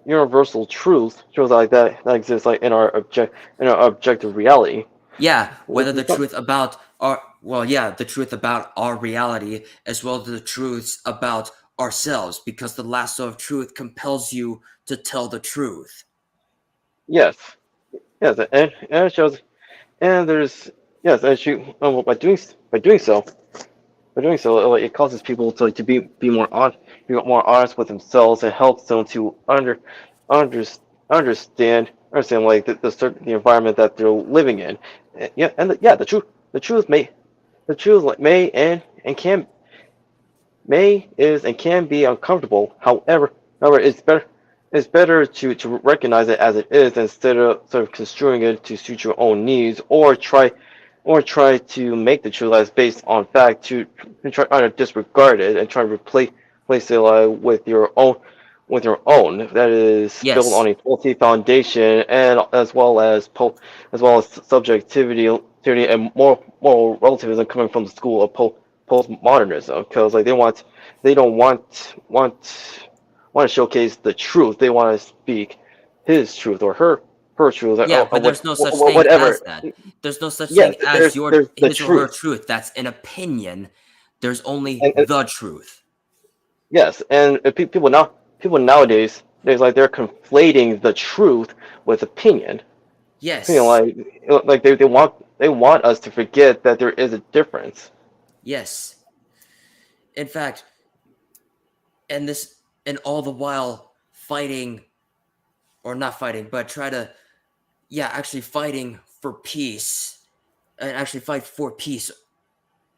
universal truth like that exists like in our objective reality. yeah. Which Whether the is not- truth about our yeah, the truth about our reality as well as the truths about ourselves, because the lasso of truth compels you to tell the truth. yes, yes, and it shows and there's yes, and she by doing so, it causes people to be more honest with themselves, and helps them to under, understand like the environment that they're living in. Yeah, and the truth the truth like and can may is and can be uncomfortable. However, it's better to recognize it as it is instead of sort of construing it to suit your own needs, or try to make the truth as based on fact to try to disregard it and try to replace it with your own that is built on Yes, a faulty foundation, and as well as subjectivity and moral relativism coming from the school of postmodernism, because like they don't want to showcase the truth. They want to speak his truth or her truth, Yeah, or but there's no such thing as whatever. that. There's no such Yes, thing as there's the his or her truth, truth. That's an opinion. There's only and the truth. yes, and people nowadays they're conflating the truth with opinion. Yes. Like they want us to forget that there is a difference. Yes. In fact, and this and all the while fighting or not fighting, but try to actually fighting for peace and actually fight for peace.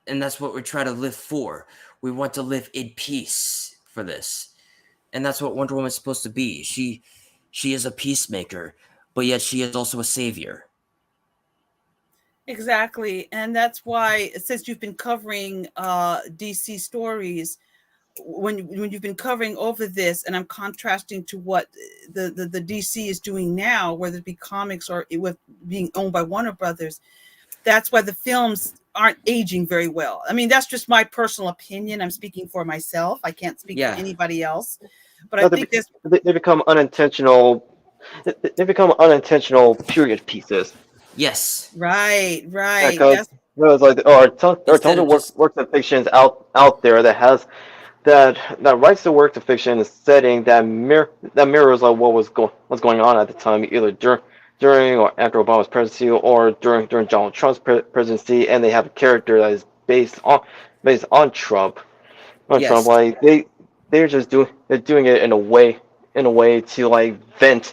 And that's what we try to live for. We want to live in peace for this. And that's what Wonder Woman's supposed to be. She is a peacemaker, but yet she is also a savior. Exactly. And that's why, since you've been covering DC stories, when you've been covering over this, and I'm contrasting to what the DC is doing now, whether it be comics or with being owned by Warner Brothers, that's why the films aren't aging very well. I mean, that's just my personal opinion. I'm speaking for myself. I can't speak for Yeah. anybody else. But I No, think that's they become unintentional. They become unintentional period pieces. Yes. right, Yeah, right. because That's like there are Instead tons of of just works of fictions out there that writes the works of fiction in a setting that mirrors like what's going on at the time, either during or after Obama's presidency or during Donald Trump's presidency, and they have a character that is based on Trump. yes. Like they're doing it in a way to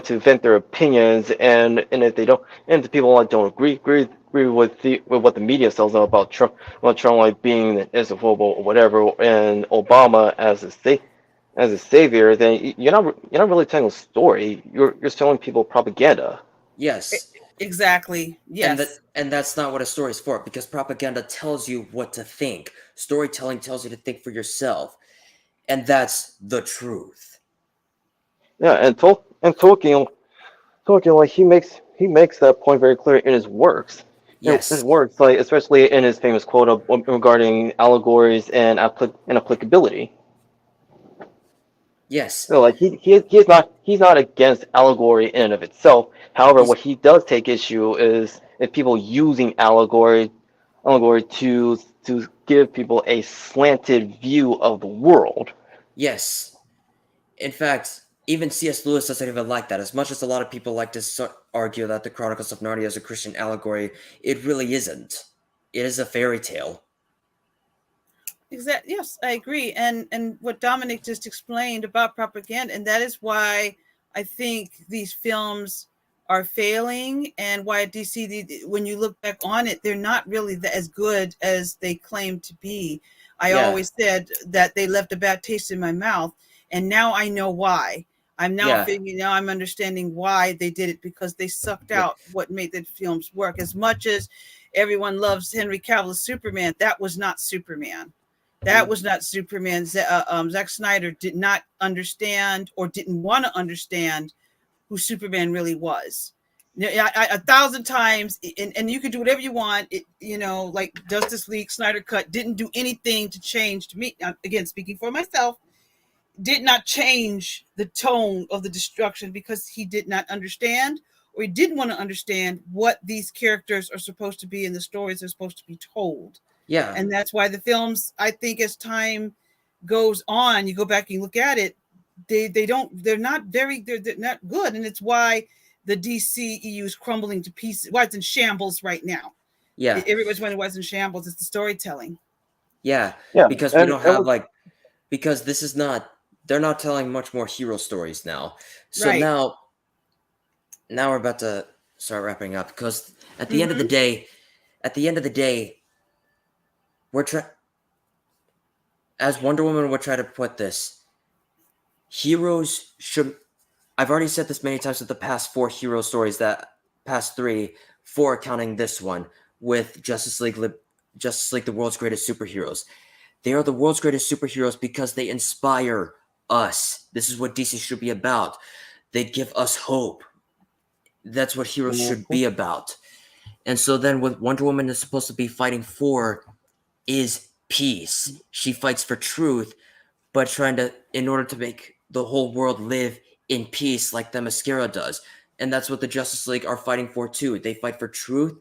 to vent their opinions, and if they don't, and the people like don't agree with what the media sells about Trump like being an Islamophobe or whatever, and Obama as a savior, then you're not really telling a story. You're selling people propaganda. Yes. exactly. Yes. And that's not what a story is for, because propaganda tells you what to think. Storytelling tells you to think for yourself. And that's the truth. Yeah, and Tolkien, like he makes that point very clear in his works. In his Yes. works, like especially in his famous quote regarding allegories and applicability. Yes. So like he's not against allegory in and of itself. However, He's what he does take issue is if people using allegory to give people a slanted view of the world. yes. In fact, even C.S. Lewis doesn't even like that. As much as a lot of people like to argue that the Chronicles of Narnia is a Christian allegory, it really isn't. It is a fairy tale. Exactly. Yes, I agree. And what Dominic just explained about propaganda, and that is why I think these films are failing, and why DC, when you look back on it, they're not really as good as they claim to be. I Yeah. always said that they left a bad taste in my mouth, and now I know why. I'm now Yeah. figuring, now I'm understanding why they did it, because they sucked Yeah. out what made the films work. As much as everyone loves Henry Cavill's Superman, that was not Superman. That was not Superman. Zack Snyder did not understand, or didn't want to understand, who Superman really was. A thousand times, and you can do whatever you want. Like Justice League Snyder Cut didn't do anything to change, to me. Again, speaking for myself, did not change the tone of the destruction, because he did not understand, or he didn't want to understand what these characters are supposed to be, and the stories are supposed to be told. Yeah. And that's why the films, I think, as time goes on, you go back and look at it, they're not good. And it's why the DCEU is crumbling to pieces, why it's in shambles right now. Yeah. Everybody's wondering why it's in shambles. It's the storytelling. Yeah. Yeah, Because we don't have with because this is not they're not telling much more hero stories now. So Right. now we're about to start wrapping up, because Mm-hmm. at the end of the day, we're trying, as Wonder Woman would try to put this, heroes should. I've already said this many times with the past four hero stories, that past three, four counting this one with Justice League, the world's greatest superheroes. They are the world's greatest superheroes because they inspire us. This is what DC should be about. They give us hope. That's what heroes should be about. And so then what Wonder Woman is supposed to be fighting for is peace. She fights for truth, but in order to make the whole world live in peace like Themyscira does. And that's what the Justice League are fighting for too. They fight for truth,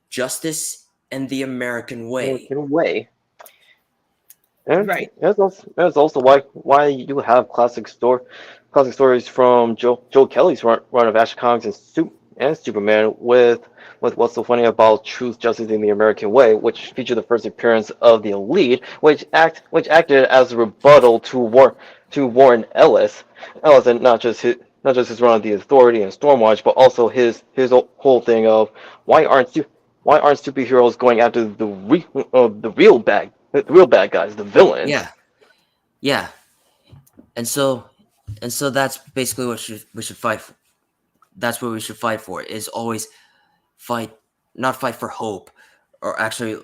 justice, and the American way. American way. And Right. that's also why you have classic stories from Joe Kelly's run of Action Comics and Superman with What's So Funny About Truth, Justice, in the American Way, which featured the first appearance of the Elite, which acted as a rebuttal to Warren Ellis, and not just his run of the Authority and Stormwatch, but also his whole thing of why aren't superheroes going after the real bad guys, the villains? Yeah. And so that's basically what we should fight for. That's what we should fight for, is always not fight for hope, or actually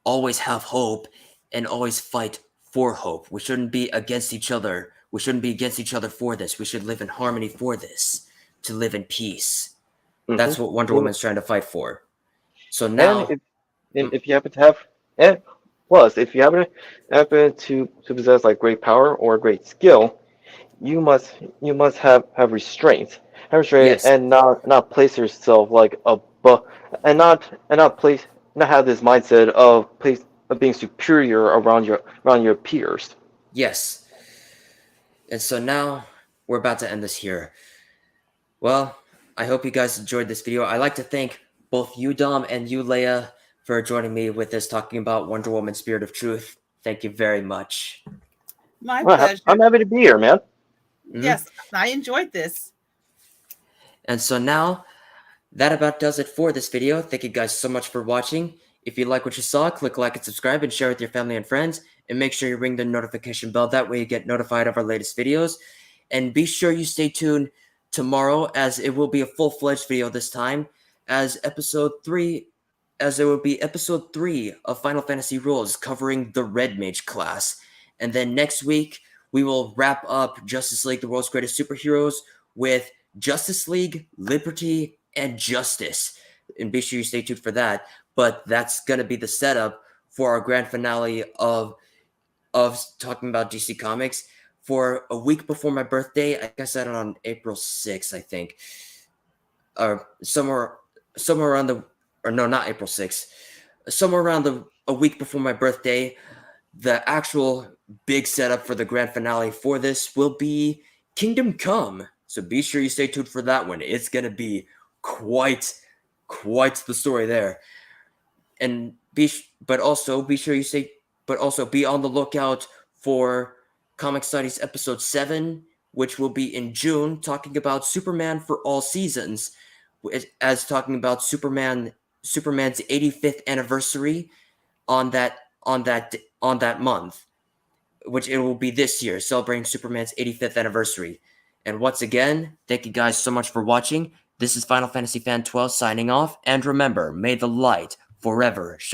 always have hope and always fight for hope. We shouldn't be against each other. We shouldn't be against each other for this. We should live in harmony for this, to live in peace. That's what Wonder Woman's trying to fight for. So now, If you happen to have, and plus, if you happen to possess like great power or great skill, you must have restraint, yes, and not place yourself like above, not have this mindset of being superior around your peers. yes. And so now we're about to end this here. Well, I hope you guys enjoyed this video. I'd like to thank both you, Dom, and you, Leia, for joining me with this, talking about Wonder Woman Spirit of Truth. Thank you very much. My Well, pleasure. I'm happy to be here, man. Yes, I enjoyed this. And so now, that about does it for this video. Thank you guys so much for watching. If you like what you saw, click like and subscribe and share with your family and friends. And make sure you ring the notification bell. That way you get notified of our latest videos. And be sure you stay tuned tomorrow, as it will be a full-fledged video this time, as it will be episode 3 of Final Fantasy Rules, covering the Red Mage class. And then next week, we will wrap up Justice League, the world's greatest superheroes, with Justice League, Liberty, and Justice. And be sure you stay tuned for that. But that's going to be the setup for our grand finale of talking about DC Comics for a week before my birthday. I think I said it on April 6th, I think. Or somewhere around not April 6th. Somewhere around a week before my birthday. The actual big setup for the grand finale for this will be Kingdom Come. So be sure you stay tuned for that one. It's going to be quite the story there. And be on the lookout for Comic Studies episode 7, which will be in June, talking about Superman for all seasons, as talking about Superman's 85th anniversary on that month, which it will be this year, celebrating Superman's 85th anniversary. And once again, thank you guys so much for watching. This is Final Fantasy Fan 12 signing off, and remember, may the light forever shine.